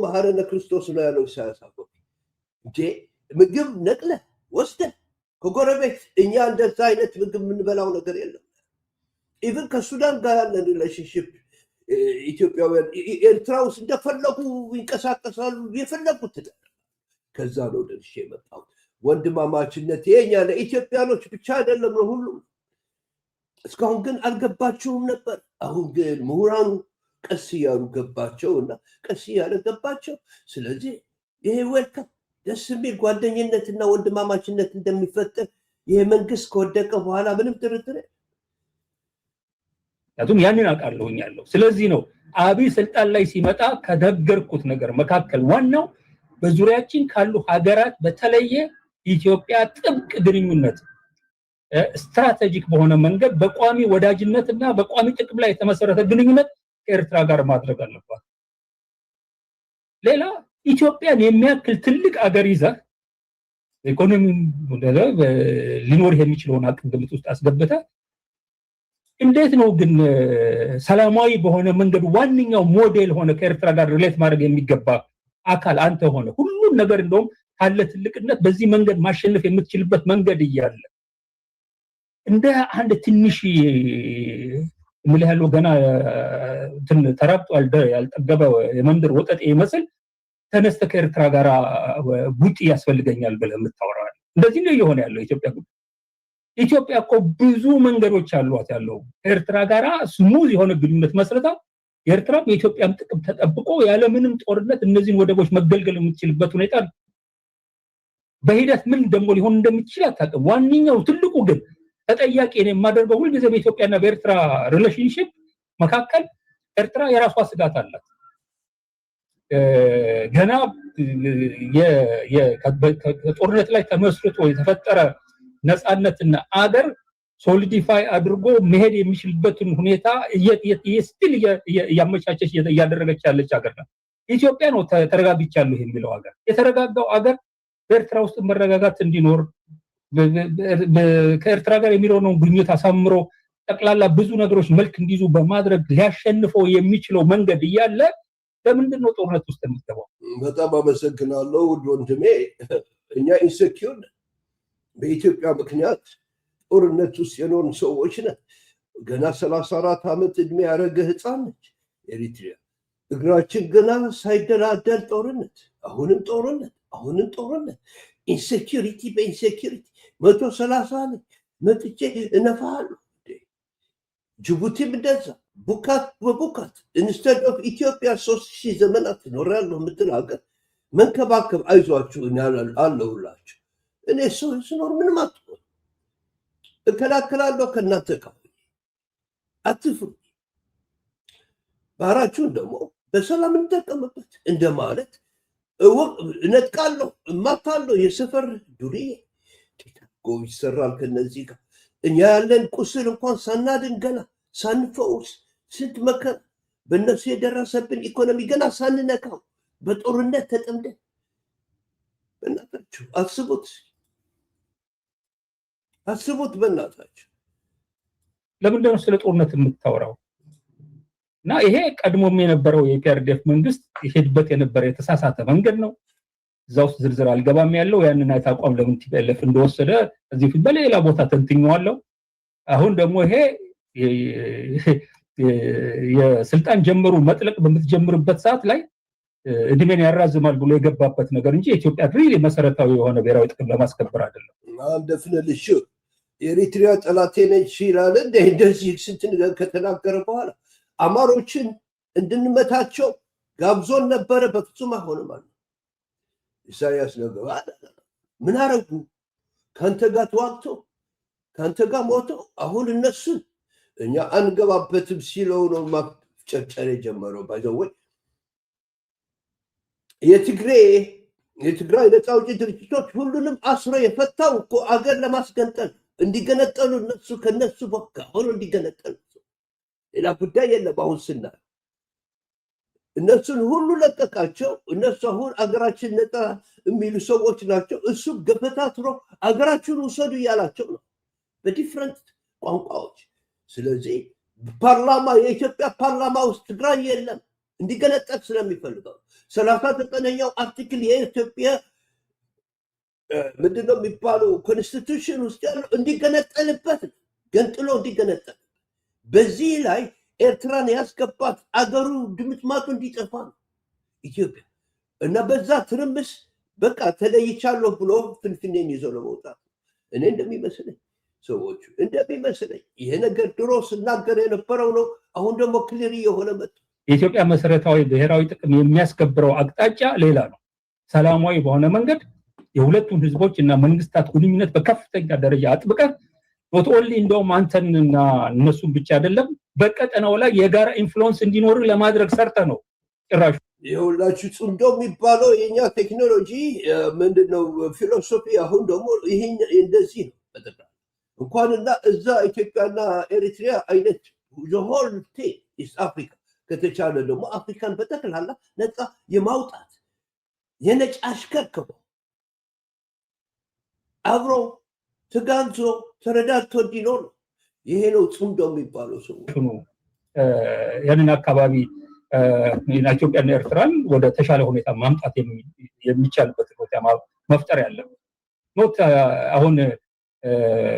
መሐረነ ክርስቶስ ነው ያለው ኢሳያስ አፈወርቂ። እንዴ ምግብ ነቅለ ወስደ ከጎረቤት እኛ እንደዛ አይነት ምግብ የምንበላው ነገር የለም። ኢቭን ከሱዳን ጋር ያለን ሪሌሽንሽፕ ኢትዮጵያውያን ኤርትራ ውስጥ እንደፈለጉ ይንቀሳቀሳሉ፣ የፈለጉት ከዛ ነው ደርሼ የመጣሁት። ወንድማማችነት የኛ ለኢትዮጵያኖች ብቻ አይደለም ለሁሉም። እስካሁን ግን አልገባቸውም ነበር። አሁን ግን ምሁራኑ ቀስ እያሉ ገባቸው እና ቀስ እያለ ገባቸው። ስለዚህ ይሄ ዌልካም ደስ የሚል ጓደኝነትና ወንድማማችነት እንደሚፈጠር ይሄ መንግስት ከወደቀ በኋላ ምንም ጥርጥር ያቱም ያንን አውቃለሁኝ ያለው። ስለዚህ ነው አብይ ስልጣን ላይ ሲመጣ ከደገርኩት ነገር መካከል ዋናው በዙሪያችን ካሉ ሀገራት በተለየ ኢትዮጵያ ጥብቅ ግንኙነት ስትራቴጂክ በሆነ መንገድ በቋሚ ወዳጅነትና በቋሚ ጥቅም ላይ የተመሰረተ ግንኙነት ከኤርትራ ጋር ማድረግ አለባት። ሌላ ኢትዮጵያን የሚያክል ትልቅ አገር ይዘህ ኢኮኖሚ ሊኖር የሚችለውን አቅም ግምት ውስጥ አስገብተህ እንዴት ነው ግን ሰላማዊ በሆነ መንገድ ዋንኛው ሞዴል ሆነ ከኤርትራ ጋር ሪሌት ማድረግ የሚገባ አካል አንተ ሆነ ሁሉም ነገር እንደውም ካለ ትልቅነት በዚህ መንገድ ማሸነፍ የምትችልበት መንገድ እያለ እንደ አንድ ትንሽ ምን ያህል ገና ተራብጦ ያልጠገበ የመንደር ወጠጤ ይመስል ተነስተ ከኤርትራ ጋር ቡጢ ያስፈልገኛል ብለህ የምታወራው እንደዚህ ነው የሆነ ያለው ኢትዮጵያ ጉዳይ። ኢትዮጵያ እኮ ብዙ መንገዶች አሏት ያለው ኤርትራ ጋራ ስሙዝ የሆነ ግንኙነት መስረታ ኤርትራ የኢትዮጵያም ጥቅም ተጠብቆ ያለ ምንም ጦርነት እነዚህን ወደቦች መገልገል የምትችልበት ሁኔታ በሂደት ምን ደሞ ሊሆን እንደሚችል አታውቅም። ዋንኛው ትልቁ ግን ተጠያቂ ነው የማደርገው ሁሉ ጊዜ በኢትዮጵያና በኤርትራ ሪሌሽንሺፕ መካከል ኤርትራ የራሷ ስጋት አላት። ገና የጦርነት ላይ ተመስርቶ የተፈጠረ ነፃነትና አገር ሶሊዲፋይ አድርጎ መሄድ የሚችልበትን ሁኔታ ስቲል ያመቻቸች ያደረገች ያለች ሀገር ናት። ኢትዮጵያ ነው ተረጋግቻለሁ የሚለው ሀገር። የተረጋጋው ሀገር በኤርትራ ውስጥ መረጋጋት እንዲኖር ከኤርትራ ጋር የሚኖረው ግንኙነት አሳምሮ ጠቅላላ ብዙ ነገሮች መልክ እንዲይዙ በማድረግ ሊያሸንፈው የሚችለው መንገድ እያለ ለምንድን ነው ጦርነት ውስጥ የሚገባው? በጣም አመሰግናለሁ ውድ ወንድሜ። እኛ ኢንሴኪዩር በኢትዮጵያ ምክንያት ጦርነት ውስጥ የኖርን ሰዎች ነን። ገና 34 ዓመት እድሜ ያደረገ ህፃን ነች ኤሪትሪያ። እግራችን ገና ሳይደላደል ጦርነት፣ አሁንም ጦርነት፣ አሁንም ጦርነት። ኢንሴኪሪቲ በኢንሴኪሪቲ 130 ነች መጥቼ እነፋለሁ። ጅቡቲም እንደዛ ቡካት በቡካት ኢንስቴድ ኦፍ ኢትዮጵያ 3000 ዘመናት ኖራለሁ የምትል ሀገር መንከባከብ አይዟችሁ አለሁላችሁ። እኔ ሰው ስኖር ምንም አትሆን እከላከላለሁ ከእናንተ ጋር አትፍሩ። ባህራችሁን ደግሞ በሰላም እንጠቀምበት እንደማለት እነጥቃለሁ እማታለሁ። የሰፈር ዱርዬ ጎ ይሰራል ከነዚህ ጋር እኛ ያለን ቁስል እንኳን ሳናድን ገና ሳንፈውስ ስንት መከራ በእነሱ የደረሰብን ኢኮኖሚ ገና ሳንነካው በጦርነት ተጠምደን በእናታችሁ አስቡት በእናታችሁ። ለምንድን ነው ስለ ጦርነት የምታወራው? እና ይሄ ቀድሞም የነበረው የፒአርዲኤፍ መንግስት ይሄድበት የነበረ የተሳሳተ መንገድ ነው። እዛ ውስጥ ዝርዝር አልገባም ያለው ያንን አይነት አቋም ለምን ቲፒኤልኤፍ እንደወሰደ እዚህ ፊት በሌላ ቦታ ተንትኜዋለሁ። አሁን ደግሞ ይሄ የስልጣን ጀመሩ መጥለቅ በምትጀምርበት ሰዓት ላይ እድሜን ያራዝማል ብሎ የገባበት ነገር እንጂ ኢትዮጵያ ሪሊ መሰረታዊ የሆነ ብሔራዊ ጥቅም ለማስከበር አይደለም። ደፍነልሽ ኤሪትሪያ ጠላቴ ነች ይላል። እንደዚህ ስንት ነገር ከተናገረ በኋላ አማሮችን እንድንመታቸው ጋብዞን ነበረ። በፍጹም አይሆንም አለ ኢሳያስ። ነገር ምን አረጉ? ካንተ ጋር ተዋግተው ካንተ ጋር ሞተው አሁን እነሱን እኛ አንገባበትም ሲለው ነው ማፍጨርጨር የጀመረው። ባይዘወይ የትግራይ ነፃ አውጪ ድርጅቶች ሁሉንም አስሮ የፈታው እኮ አገር ለማስገንጠል እንዲገነጠሉ እነሱ ከነሱ በቃ ሆኖ እንዲገነጠሉ ሌላ ጉዳይ የለም። አሁን ስናል እነሱን ሁሉ ለቀቃቸው። እነሱ አሁን አገራችን ነፃ የሚሉ ሰዎች ናቸው። እሱ ገፈታትሮ አገራችሁን ውሰዱ እያላቸው ነው በዲፍረንት ቋንቋዎች። ስለዚህ ፓርላማ የኢትዮጵያ ፓርላማ ውስጥ ትግራይ የለም እንዲገነጠል ስለሚፈልገው 39ኛው አርቲክል የኢትዮጵያ ምንድነው የሚባለው ኮንስቲቱሽን ውስጥ ያለው እንዲገነጠልበት ገንጥሎ እንዲገነጠል። በዚህ ላይ ኤርትራን ያስገባት አገሩ ድምጥማጡ እንዲጠፋ ነው ኢትዮጵያ እና በዛ ትርምስ በቃ ተለይቻለሁ ብሎ ፍንፍኔን ይዞ ለመውጣት እኔ እንደሚመስለኝ ሰዎቹ እንደሚመስለኝ ይሄ ነገር ድሮ ስናገር የነበረው ነው። አሁን ደግሞ ክሊር የሆነ መጣ። የኢትዮጵያ መሰረታዊ ብሔራዊ ጥቅም የሚያስከብረው አቅጣጫ ሌላ ነው። ሰላማዊ በሆነ መንገድ የሁለቱን ህዝቦች እና መንግስታት ግንኙነት በከፍተኛ ደረጃ አጥብቀህ ኖት ኦንሊ እንደውም አንተንና እነሱን ብቻ አይደለም በቀጠናው ላይ የጋራ ኢንፍሉዌንስ እንዲኖር ለማድረግ ሰርተ ነው ጭራሽ የሁላችሁ ጽምዶ የሚባለው የኛ ቴክኖሎጂ ምንድነው ፊሎሶፊ። አሁን ደግሞ ይሄ እንደዚህ ነው በጠቅላላ እንኳንና እዛ ኢትዮጵያና ኤሪትሪያ አይነት ሆል ኢስት አፍሪካ ከተቻለ ደግሞ አፍሪካን በጠቅላላ ነፃ የማውጣት የነጭ አሽከርክሮ አብሮ ተጋግዞ ተረዳድቶ እንዲኖር ይሄ ነው ጽምዶ የሚባለው። ሰው ያንን አካባቢ ኢትዮጵያና ኤርትራን ወደ ተሻለ ሁኔታ ማምጣት የሚቻልበት ሁኔታ መፍጠር ያለበት ነው። አሁን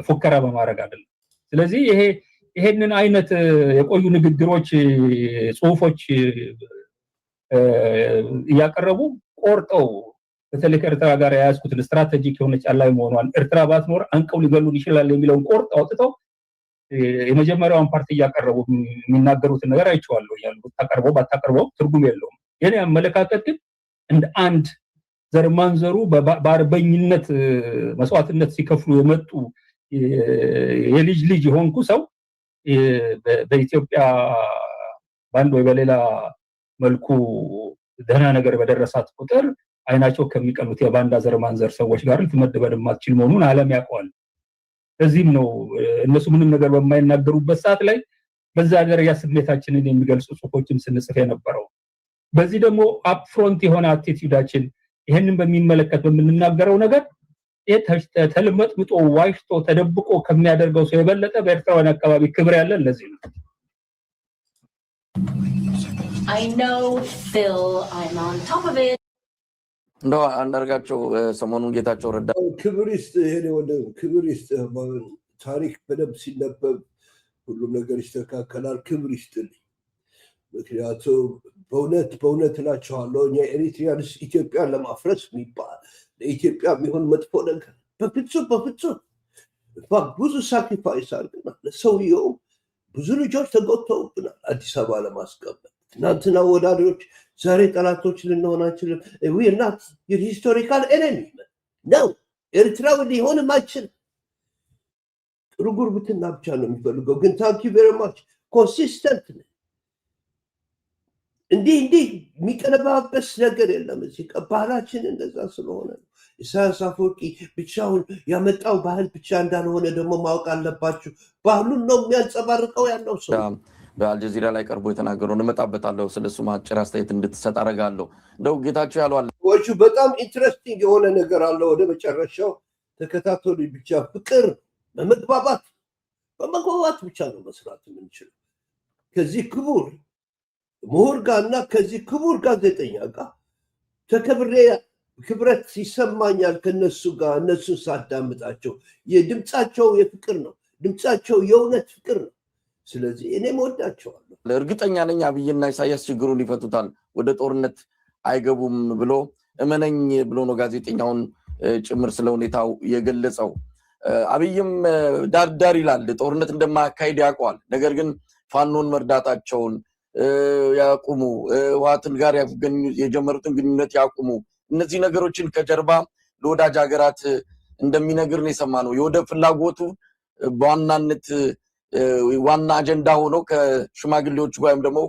ፉከራ በማድረግ አይደለም። ስለዚህ ይሄንን አይነት የቆዩ ንግግሮች፣ ጽሁፎች እያቀረቡ ቆርጠው በተለይ ከኤርትራ ጋር ያያዝኩትን ስትራቴጂክ የሆነች አላይ መሆኗን ኤርትራ ባትኖር አንቀው ሊገሉን ይችላል የሚለውን ቆርጠው አውጥተው የመጀመሪያውን ፓርቲ እያቀረቡ የሚናገሩትን ነገር አይቼዋለሁ። ያሉ ባታቀርበው ትርጉም የለውም። የኔ አመለካከት ግን እንደ አንድ ዘርማንዘሩ በአርበኝነት መስዋዕትነት ሲከፍሉ የመጡ የልጅ ልጅ የሆንኩ ሰው በኢትዮጵያ በአንድ ወይ በሌላ መልኩ ደህና ነገር በደረሳት ቁጥር አይናቸው ከሚቀኑት የባንዳ ዘርማንዘር ሰዎች ጋር ልትመደበን የማትችል መሆኑን ዓለም ያውቀዋል። እዚህም ነው እነሱ ምንም ነገር በማይናገሩበት ሰዓት ላይ በዛ ደረጃ ስሜታችንን የሚገልጹ ጽሁፎችን ስንጽፍ የነበረው። በዚህ ደግሞ አፕፍሮንት የሆነ አቲቲዩዳችን ይሄንን በሚመለከት በምንናገረው ነገር ተልመጥምጦ ዋሽቶ ተደብቆ ከሚያደርገው ሰው የበለጠ በኤርትራውያን አካባቢ ክብር ያለን ለዚህ ነው። I know Phil, I'm on top of it. እንደው አንዳርጋቸው ሰሞኑን ጌታቸው ረዳ ክብሪስት ይሄ ወደ ክብሪስት ታሪክ በደንብ ሲነበብ ሁሉም ነገር ይስተካከላል። ክብሪስት ምክንያቱም በእውነት እላቸዋለሁ እኛ ኤሪትሪያንስ ኢትዮጵያን ለማፍረስ የሚባል ለኢትዮጵያ የሚሆን መጥፎ ነገር በፍጹም ብዙ ሳክሪፋይስ አድርገናል። ሰውየው ብዙ ልጆች ተጎድተውብናል አዲስ አበባ ለማስቀመጥ። ትናንትና ወዳዶች ዛሬ ጠላቶች ልንሆን አንችልም። ናት ሂስቶሪካል ኤነሚ ነው። ኤርትራዊ ሊሆንም አይችልም። ጥሩ ጉርብትና ብቻ ነው የሚፈልገው። ግን ታንኪ ቬሪ ማች ኮንሲስተንት ነው። እንዲህ የሚቀነባበስ ነገር የለም። እዚህ ባህላችን እንደዛ ስለሆነ ነው። ኢሳያስ አፈወርቂ ብቻውን ያመጣው ባህል ብቻ እንዳልሆነ ደግሞ ማወቅ አለባችሁ። ባህሉን ነው የሚያንጸባርቀው ያለው ሰው። በአልጀዚራ ላይ ቀርቦ የተናገረው እንመጣበታለሁ። ስለሱ አጭር አስተያየት እንድትሰጥ አደርጋለሁ። እንደው ጌታቸው ያለው አለ በጣም ኢንትረስቲንግ የሆነ ነገር አለ። ወደ መጨረሻው ተከታተሉ። ብቻ ፍቅር በመግባባት ብቻ ነው መስራት የምንችለው ከዚህ ክቡር ምሁር ጋር እና ከዚህ ክቡር ጋዜጠኛ ጋር ተከብሬ ክብረት ይሰማኛል። ከነሱ ጋር እነሱን ሳዳምጣቸው የድምጻቸው የፍቅር ነው። ድምጻቸው የእውነት ፍቅር ነው። ስለዚህ እኔም ወዳቸዋለሁ። እርግጠኛ ነኝ አብይና ኢሳያስ ችግሩን ይፈቱታል፣ ወደ ጦርነት አይገቡም ብሎ እመነኝ ብሎ ነው ጋዜጠኛውን ጭምር ስለ ሁኔታው የገለጸው። አብይም ዳርዳር ይላል፣ ጦርነት እንደማያካሂድ ያውቀዋል። ነገር ግን ፋኖን መርዳታቸውን ያቁሙ፣ ህወሓትን ጋር የጀመሩትን ግንኙነት ያቁሙ፣ እነዚህ ነገሮችን ከጀርባ ለወዳጅ ሀገራት እንደሚነግር ነው የሰማነው። የወደብ ፍላጎቱ በዋናነት ዋና አጀንዳ ሆኖ ከሽማግሌዎቹ ወይም ደግሞ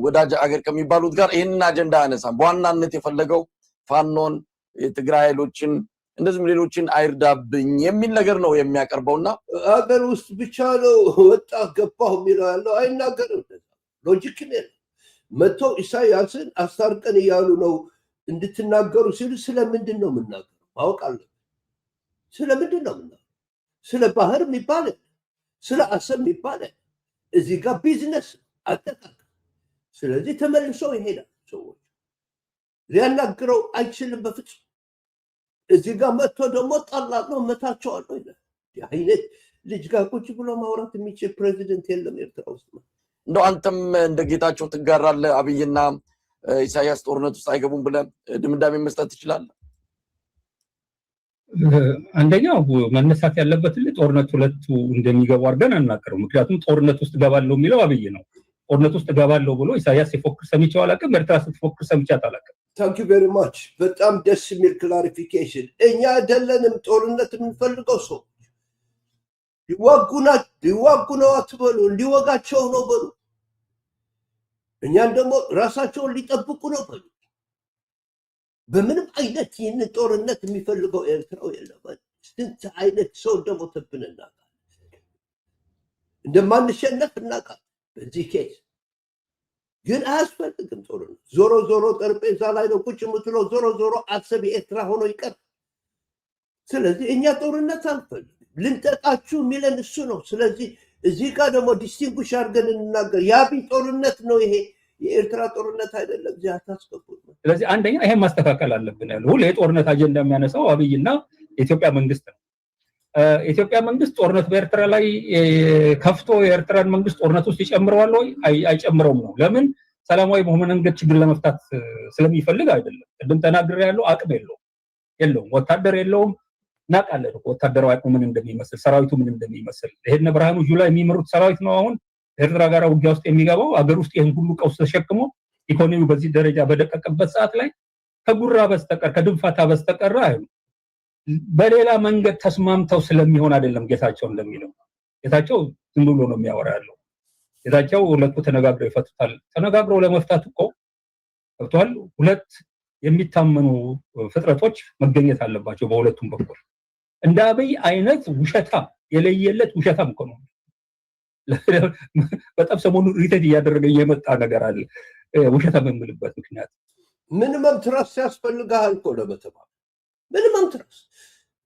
ወዳጅ ሀገር ከሚባሉት ጋር ይህንን አጀንዳ አያነሳም። በዋናነት የፈለገው ፋኖን፣ የትግራይ ኃይሎችን እንደዚህም ሌሎችን አይርዳብኝ የሚል ነገር ነው የሚያቀርበውና ሀገር ውስጥ ብቻ ነው ወጣ ገባሁ የሚለው ያለው አይናገርም። ሎጂክ ነው። መጥተው ኢሳያስን አስታርቀን እያሉ ነው እንድትናገሩ ሲሉ ስለምንድን ነው የምናገረው? ማወቅ አለብን። ስለምንድን ነው የምናገረው? ስለ ባህር የሚባል ስለ አሰብ የሚባል እዚህ ጋር ቢዝነስ አጠቃቀም። ስለዚህ ተመልሰው ይሄዳል። ሰዎች ሊያናግረው አይችልም በፍጹም። እዚህ ጋር መጥቶ ደግሞ ጠላት ነው መታቸዋለሁ ይላል። አይነት ልጅ ጋር ቁጭ ብሎ ማውራት የሚችል ፕሬዚደንት የለም ኤርትራ ውስጥ። እንደው አንተም እንደ ጌታቸው ትጋራለህ? አብይና ኢሳያስ ጦርነት ውስጥ አይገቡም ብለህ ድምዳሜ መስጠት ትችላለህ? አንደኛው መነሳት ያለበት ጦርነት ሁለቱ እንደሚገቡ አድርገን አናገረው። ምክንያቱም ጦርነት ውስጥ ገባለሁ የሚለው አብይ ነው። ጦርነት ውስጥ ገባለሁ ብሎ ኢሳያስ ሲፎክር ሰምቼው አላውቅም። ኤርትራ ስትፎክር ሰምቻት አላውቅም። ታንክ ዩ ቬሪ ማች። በጣም ደስ የሚል ክላሪፊኬሽን። እኛ አይደለንም ጦርነት የምንፈልገው። ሰው ሊዋጉ ነው አትበሉ፣ እንዲወጋቸው ነው በሉ። እኛን ደግሞ ራሳቸውን ሊጠብቁ ነው በሉ። በምንም አይነት ይህንን ጦርነት የሚፈልገው ኤርትራው የለም። ስንት አይነት ሰው እንደሞተብን እናውቃለን፣ እንደማንሸነፍ እናውቃለን። በዚህ ኬስ ግን አያስፈልግም ጦርነት። ዞሮ ጠረጴዛ ላይ ነው ቁጭ የምትለው። ዞሮ አሰብ የኤርትራ ሆኖ ይቀር። ስለዚህ እኛ ጦርነት አንፈልግም። ልንጠቃችሁ የሚለን እሱ ነው። ስለዚህ እዚህ ጋር ደግሞ ዲስቲንጉሽ አድርገን እንናገር። የአብይ ጦርነት ነው ይሄ፣ የኤርትራ ጦርነት አይደለም እዚህ አታስገቡት። ስለዚህ አንደኛ ይሄን ማስተካከል አለብን ያለው ሁሉ የጦርነት አጀንዳ የሚያነሳው አብይና የኢትዮጵያ መንግስት ነው። የኢትዮጵያ መንግስት ጦርነት በኤርትራ ላይ ከፍቶ የኤርትራን መንግስት ጦርነት ውስጥ ይጨምረዋል ወይ? አይጨምረውም ነው። ለምን? ሰላማዊ በሆነ መንገድ ችግር ለመፍታት ስለሚፈልግ አይደለም። ቅድም ተናግሬያለሁ። አቅም የለውም፣ ወታደር የለውም። እናውቃለን ወታደራዊ አቅሙ ምን እንደሚመስል፣ ሰራዊቱ ምን እንደሚመስል። ይሄን ብርሃኑ ጁላ የሚመሩት ሰራዊት ነው አሁን ኤርትራ ጋር ውጊያ ውስጥ የሚገባው። አገር ውስጥ ይሄን ሁሉ ቀውስ ተሸክሞ ኢኮኖሚው በዚህ ደረጃ በደቀቀበት ሰዓት ላይ ከጉራ በስተቀር ከድንፋታ በስተቀር በሌላ መንገድ ተስማምተው ስለሚሆን አይደለም። ጌታቸው እንደሚለው ጌታቸው ዝም ብሎ ነው የሚያወራ ያለው። ጌታቸው ሁለቱ ተነጋግረው ይፈቱታል። ተነጋግረው ለመፍታት እኮ ገብቷል። ሁለት የሚታመኑ ፍጥረቶች መገኘት አለባቸው በሁለቱም በኩል። እንደ አብይ አይነት ውሸታም የለየለት ውሸታም እኮ ነው። በጣም ሰሞኑን ሪቴት እያደረገ የመጣ ነገር አለ። ውሸታም የምልበት ምክንያት ሚኒመም ትረስት ያስፈልጋል እኮ ለመተማመን። ሚኒመም ትረስት፣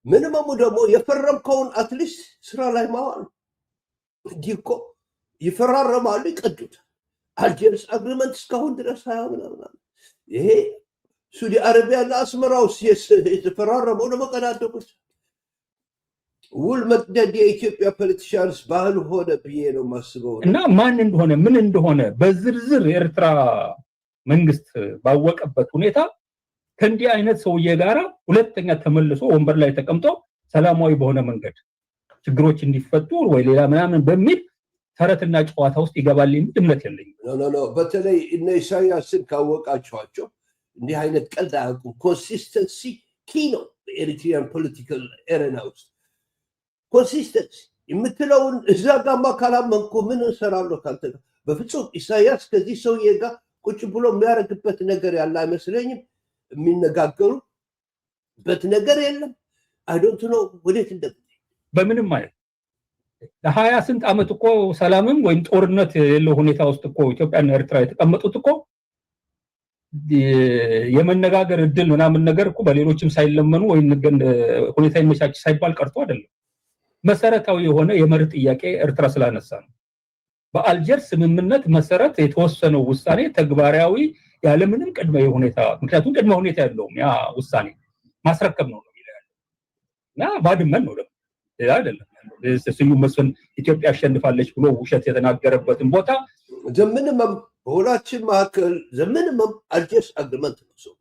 ሚኒመሙ ደግሞ የፈረምከውን አትሊስት ስራ ላይ ማዋል። እንዲህ እኮ ይፈራረማሉ፣ ይቀዱታል። አልጀርስ አግሪመንት እስካሁን ድረስ ምናምን ይሄ ሳዑዲ አረቢያና አስመራ ውስጥ የተፈራረመው ለመቀዳደሙት ውል መቅደድ የኢትዮጵያ ፖለቲሻንስ ባህል ሆነ ብዬ ነው የማስበው። እና ማን እንደሆነ ምን እንደሆነ በዝርዝር የኤርትራ መንግስት ባወቀበት ሁኔታ ከእንዲህ አይነት ሰውዬ ጋራ ሁለተኛ ተመልሶ ወንበር ላይ ተቀምጦ ሰላማዊ በሆነ መንገድ ችግሮች እንዲፈቱ ወይ ሌላ ምናምን በሚል ተረትና ጨዋታ ውስጥ ይገባል የሚል እምነት የለኝም። ኖ በተለይ እነ ኢሳያስን ካወቃቸዋቸው እንዲህ አይነት ቀልድ አያውቁም። ኮንሲስተንሲ ኪ ነው በኤሪትሪያን ፖለቲካል ኤሬና ውስጥ። ኮንሲስተንሲ የምትለውን እዛ ጋማ ካላመንኩ ምን እሰራለሁ ካንተ ጋር? በፍጹም ኢሳያስ ከዚህ ሰውዬ ጋር ቁጭ ብሎ የሚያደርግበት ነገር ያለ አይመስለኝም። የሚነጋገሩበት ነገር የለም። አይ ዶንት ኖ ወዴት በምንም አይነት ለሀያ ስንት ዓመት እኮ ሰላምም ወይም ጦርነት የሌለው ሁኔታ ውስጥ እኮ ኢትዮጵያና ኤርትራ የተቀመጡት እኮ የመነጋገር እድል ምናምን ነገር እኮ በሌሎችም ሳይለመኑ ወይ ሁኔታ ይመቻች ሳይባል ቀርቶ አይደለም። መሰረታዊ የሆነ የመርህ ጥያቄ ኤርትራ ስላነሳ ነው። በአልጀርስ ስምምነት መሰረት የተወሰነው ውሳኔ ተግባራዊ ያለምንም ቅድመ ሁኔታ፣ ምክንያቱም ቅድመ ሁኔታ ያለውም ያ ውሳኔ ማስረከብ ነው ይላል እና ባድመን ነው ደግሞ ሌላ አይደለም። ስዩም መስፍን ኢትዮጵያ አሸንፋለች ብሎ ውሸት የተናገረበትን ቦታ ዘምንመም በሁላችን መካከል ዘምንመም አልጀርስ አግሪመንት ነው። ሰው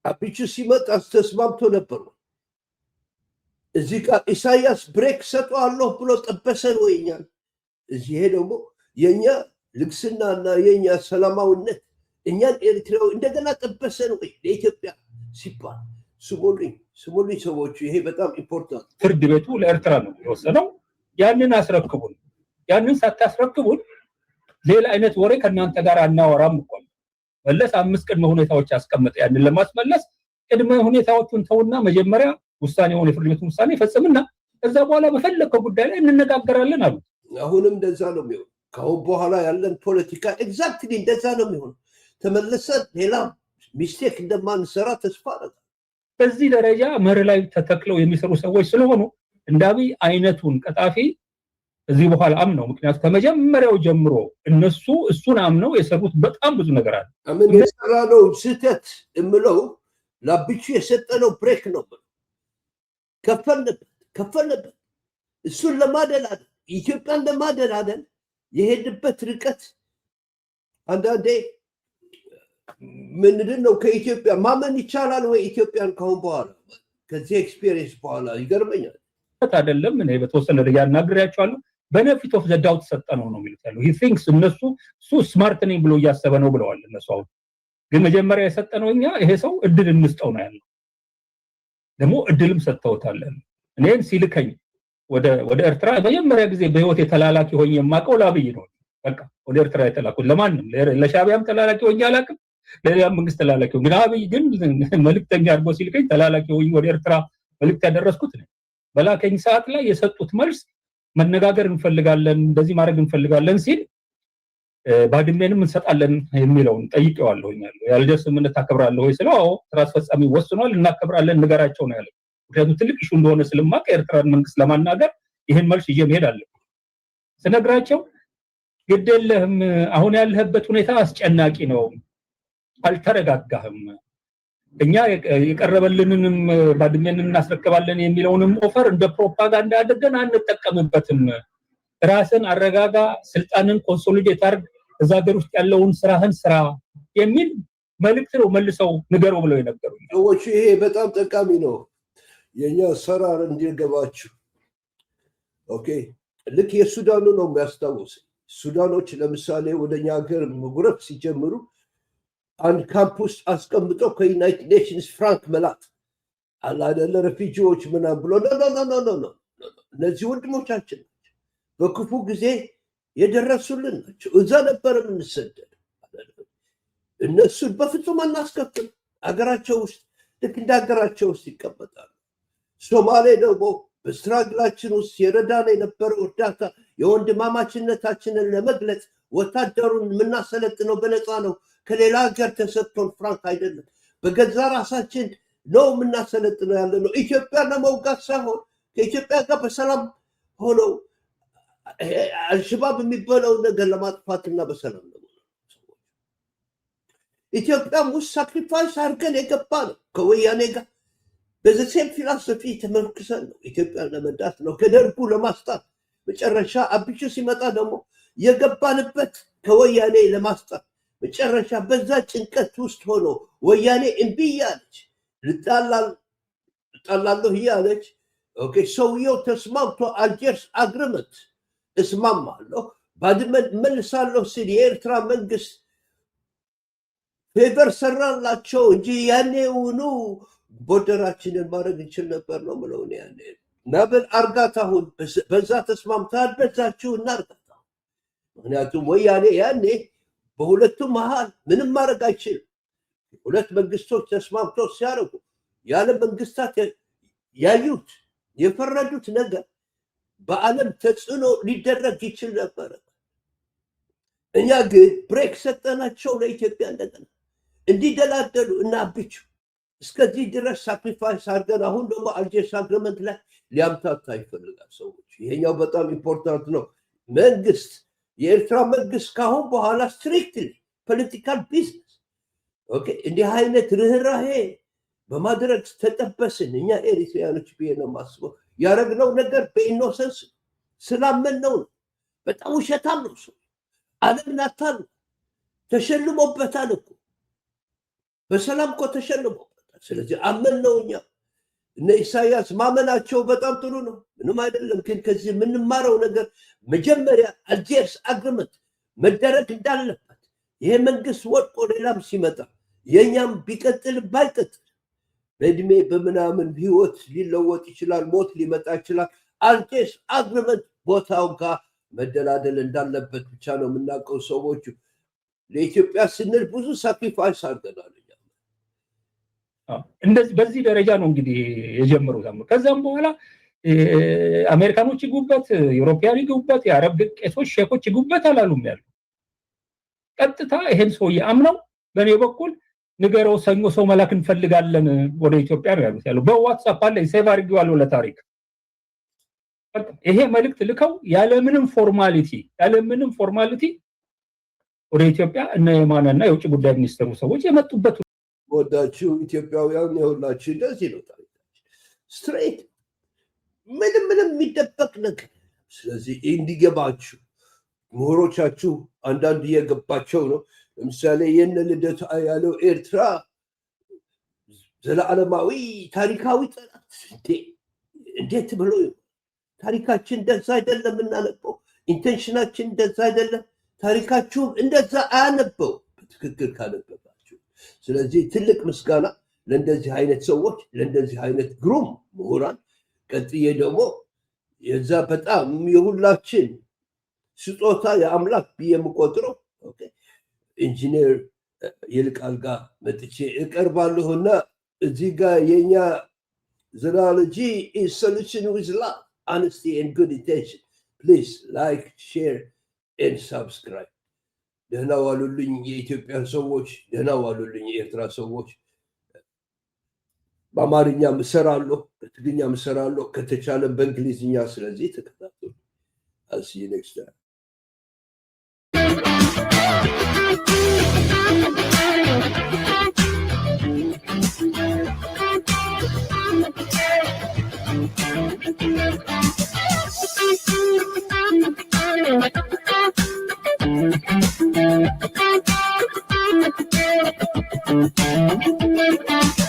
አብቹ ሲመጣ ተስማምቶ ነበር። እዚህ ጋር ኢሳያስ ብሬክ ሰጠዋለሁ ብሎ ጠበሰን ወይኛል። እዚህ ይሄ ደግሞ የኛ ልግስናና የኛ ሰላማዊነት እኛን ኤርትራው እንደገና ጠበሰን ወይ ለኢትዮጵያ ሲባል ስሙልኝ ሰዎቹ፣ ይሄ በጣም ኢምፖርታንት። ፍርድ ቤቱ ለኤርትራ ነው የወሰነው። ያንን አስረክቡን። ያንን ሳታስረክቡን ሌላ አይነት ወሬ ከናንተ ጋር አናወራም እኮ መለስ 5 ቅድመ ሁኔታዎች ያስቀመጠ። ያንን ለማስመለስ ቅድመ ሁኔታዎቹን ተውና መጀመሪያ ውሳኔውን የፍርድ ቤቱን ውሳኔ ፈጽምና ከዛ በኋላ በፈለከው ጉዳይ ላይ እንነጋገራለን አሉ። አሁንም እንደዛ ነው የሚሆነው። ከአሁን በኋላ ያለን ፖለቲካ ኤግዛክትሊ እንደዛ ነው የሚሆነው። ተመለሰን ሌላ ሚስቴክ እንደማንሰራ ተስፋ አደርጋለሁ። በዚህ ደረጃ መርህ ላይ ተተክለው የሚሰሩ ሰዎች ስለሆኑ እንደ አብይ አይነቱን ቀጣፊ እዚህ በኋላ አምነው፣ ምክንያቱም ከመጀመሪያው ጀምሮ እነሱ እሱን አምነው የሰሩት በጣም ብዙ ነገር አለ። ምን የሰራነው ስህተት እምለው ለአብቹ የሰጠነው ብሬክ ነው። ከፈልንበት እሱን ለማደላደል ኢትዮጵያን ለማደላደል የሄድበት ርቀት አንዳንዴ ምንድን ነው? ከኢትዮጵያ ማመን ይቻላል ወይ? ኢትዮጵያን ካሁን በኋላ ከዚህ ኤክስፒሪየንስ በኋላ ይገርመኛል። አይደለም እኔ በተወሰነ ደረጃ እናግሬያቸዋለሁ። በነፊት ኦፍ ዘ ዳውት ሰጠነው ነው የሚሉት ያለው። ሂ ቲንክስ እነሱ እሱ ስማርት ነኝ ብሎ እያሰበ ነው ብለዋል እነሱ። አሁን ግን መጀመሪያ የሰጠነው እኛ ይሄ ሰው እድል እንስጠው ነው ያለው። ደግሞ እድልም ሰጥተውታል። እኔን ሲልከኝ ወደ ኤርትራ መጀመሪያ ጊዜ በህይወት የተላላኪ ሆኜ የማውቀው ለአብይ ነው። በቃ ወደ ኤርትራ የተላኩት ለማንም ለሻቢያም ተላላኪ ሆኜ አላውቅም፣ ለሌላም መንግስት ተላላኪ ሆኜ። ግን አብይ ግን መልእክተኛ አድርጎ ሲልከኝ ተላላኪ ሆኜ ወደ ኤርትራ መልእክት ያደረስኩት ነው። በላከኝ ሰዓት ላይ የሰጡት መልስ መነጋገር እንፈልጋለን፣ እንደዚህ ማድረግ እንፈልጋለን ሲል ባድሜንም እንሰጣለን የሚለውን ጠይቄዋለሁ። የአልጀርስ ስምምነት ታከብራለህ ወይ ስለው አዎ ስራ አስፈጻሚ ወስኗል እናከብራለን ንገራቸው ነው ያለው። ምክንያቱም ትልቅ ኢሹ እንደሆነ ስለማውቅ የኤርትራን መንግስት ለማናገር ይህን መልስ ይዤ መሄድ አለብኝ። ስነግራቸው ግዴለህም አሁን ያለህበት ሁኔታ አስጨናቂ ነው አልተረጋጋህም እኛ የቀረበልንንም ባድሜን እናስረክባለን የሚለውንም ኦፈር እንደ ፕሮፓጋንዳ አድርገን አንጠቀምበትም ራስን አረጋጋ ስልጣንን ኮንሶሊዴት አድርግ እዛ ሀገር ውስጥ ያለውን ስራህን ስራ የሚል መልእክት ነው መልሰው ንገረው ብለው የነገሩኝ ሰዎች ይሄ በጣም ጠቃሚ ነው የኛ ሰራር እንዲገባችሁ ኦኬ ልክ የሱዳኑ ነው የሚያስታውስ ሱዳኖች ለምሳሌ ወደኛ ሀገር መጉረፍ ሲጀምሩ አንድ ካምፕስ አስቀምጦ ከዩናይትድ ኔሽንስ ፍራንክ መላት አላደለ ሬፊጂዎች ምናምን ብሎ ኖ እነዚህ ወንድሞቻችን በክፉ ጊዜ የደረሱልን ናቸው እዛ ነበር የምንሰደድ እነሱን በፍጹም አናስከፍል አገራቸው ውስጥ ልክ እንደ ሀገራቸው ውስጥ ይቀመጣሉ ሶማሌ ደግሞ በስትራግላችን ውስጥ የረዳን የነበረው እርዳታ የወንድማማችነታችንን ለመግለጽ ወታደሩን የምናሰለጥነው በነፃ ነው ከሌላ ሀገር ተሰጥቶን ፍራንክ አይደለም በገዛ ራሳችን ነው የምናሰለጥነው ያለ ነው ኢትዮጵያ ለመውጋት ሳይሆን ከኢትዮጵያ ጋር በሰላም ሆነው አልሸባብ የሚባለው ነገር ለማጥፋትና በሰላም ነው ኢትዮጵያ ውስጥ ሳክሪፋይስ አድርገን የገባ ነው ከወያኔ ጋር በዘሴም ፊሎሶፊ ተመርክሰን ነው ኢትዮጵያን ለመዳት ነው ከደርጉ ለማስጣት መጨረሻ አብቹ ሲመጣ ደግሞ የገባንበት ከወያኔ ለማስጣት መጨረሻ በዛ ጭንቀት ውስጥ ሆኖ ወያኔ እምቢ ያለች ልጣላለሁ ያለች ኦኬ ሰውየው ተስማምቶ አልጀርስ አግሪመንት እስማማለሁ ባድመን መልሳለሁ ሲል የኤርትራ መንግስት ፌቨር ሰራላቸው እንጂ ያኔውኑ ቦርደራችንን ማድረግ እንችል ነበር ነው ምለው ያኔ ናበል አርጋታሁን በዛ ተስማምታል በዛችሁ እናርጋታ ምክንያቱም ወያኔ ያኔ በሁለቱም መሃል ምንም ማድረግ አይችልም ሁለት መንግስቶች ተስማምተው ሲያደርጉ ያለ መንግስታት ያዩት የፈረዱት ነገር በዓለም ተጽዕኖ ሊደረግ ይችል ነበር እኛ ግን ብሬክ ሰጠናቸው ለኢትዮጵያ እንደገና እንዲደላደሉ እና አብቹ እስከዚህ ድረስ ሳክሪፋይስ አድርገን አሁን ደግሞ አልጀርስ አግሪመንት ላይ ሊያምታታ ይፈልጋል ሰዎች ይሄኛው በጣም ኢምፖርታንት ነው መንግስት የኤርትራ መንግስት ካሁን በኋላ ስትሪክትሊ ፖለቲካል ቢዝነስ ኦኬ እንዲህ አይነት ርህራሄ በማድረግ ተጠበስን እኛ ኤሪትሪያኖች ብዬ ነው ማስበው ያረግነው ነገር በኢኖሰንስ ስላመነው ነው በጣም ውሸታም ነው ሰው አለምናታል ተሸልሞበታል እኮ በሰላም እኮ ተሸልሞበታል ስለዚህ አመነው እኛ እነ ኢሳያስ ማመናቸው በጣም ጥሩ ነው ምንም አይደለም ግን ከዚህ የምንማረው ነገር መጀመሪያ አልጀርስ አግሪመንት መደረግ እንዳለበት ይሄ መንግስት ወድቆ ሌላም ሲመጣ የኛም ቢቀጥል ባይቀጥል በእድሜ በምናምን ህይወት ሊለወጥ ይችላል ሞት ሊመጣ ይችላል አልጀርስ አግሪመንት ቦታው ጋር መደላደል እንዳለበት ብቻ ነው የምናውቀው ሰዎቹ ለኢትዮጵያ ስንል ብዙ ሳክሪፋይስ አድርገናል እንደዚህ በዚህ ደረጃ ነው እንግዲህ የጀመሩት ከዛም በኋላ አሜሪካኖች ይጉበት ዩሮፒያን ይጉበት የአረብ ቄሶች ሼኮች ይጉበት አላሉም ያሉ ቀጥታ ይሄን ሰው ያምነው በኔ በኩል ንገረው ሰኞ ሰው መላክ እንፈልጋለን ወደ ኢትዮጵያ ነው ያሉት ያለው በዋትስአፕ አለ ሴቭ አድርጌዋለሁ ለታሪክ ይሄ መልእክት ልከው ያለምንም ፎርማሊቲ ወደ ኢትዮጵያ እነ የማነና የውጭ ጉዳይ ሚኒስትሩ ሰዎች የመጡበት ወዳችሁ ኢትዮጵያውያን የሁላችሁ እንደዚህ ነው ታሪካችን ስትሬት ምንም የሚደበቅ ነገር ስለዚህ እንዲገባችሁ ምሁሮቻችሁ አንዳንድ እየገባቸው ነው ለምሳሌ የነ ልደቱ ያለው ኤርትራ ዘላለማዊ ታሪካዊ ጠላት እንዴት ብሎ ታሪካችን እንደዛ አይደለም እናነበው ኢንቴንሽናችን እንደዛ አይደለም ታሪካችሁም እንደዛ አያነበው በትክክል ካነበባችሁ ስለዚህ ትልቅ ምስጋና ለእንደዚህ አይነት ሰዎች ለእንደዚህ አይነት ግሩም ምሁራን ቀጥዬ ደግሞ የዛ በጣም የሁላችን ስጦታ የአምላክ ብዬ የምቆጥረው ኢንጂነር ይልቃል ጋር መጥቼ እቀርባለሁና እዚህ ጋር የኛ ዘናሎጂ is solution with love honesty and good intention please like share and subscribe ደህና ዋሉልኝ የኢትዮጵያ ሰዎች ደህና ዋሉልኝ የኤርትራ ሰዎች በአማርኛ ምሰራለሁ በትግርኛ ምሰራለሁ ከተቻለ በእንግሊዝኛ ስለዚህ ተከታተሉ I'll see you next time Thank you.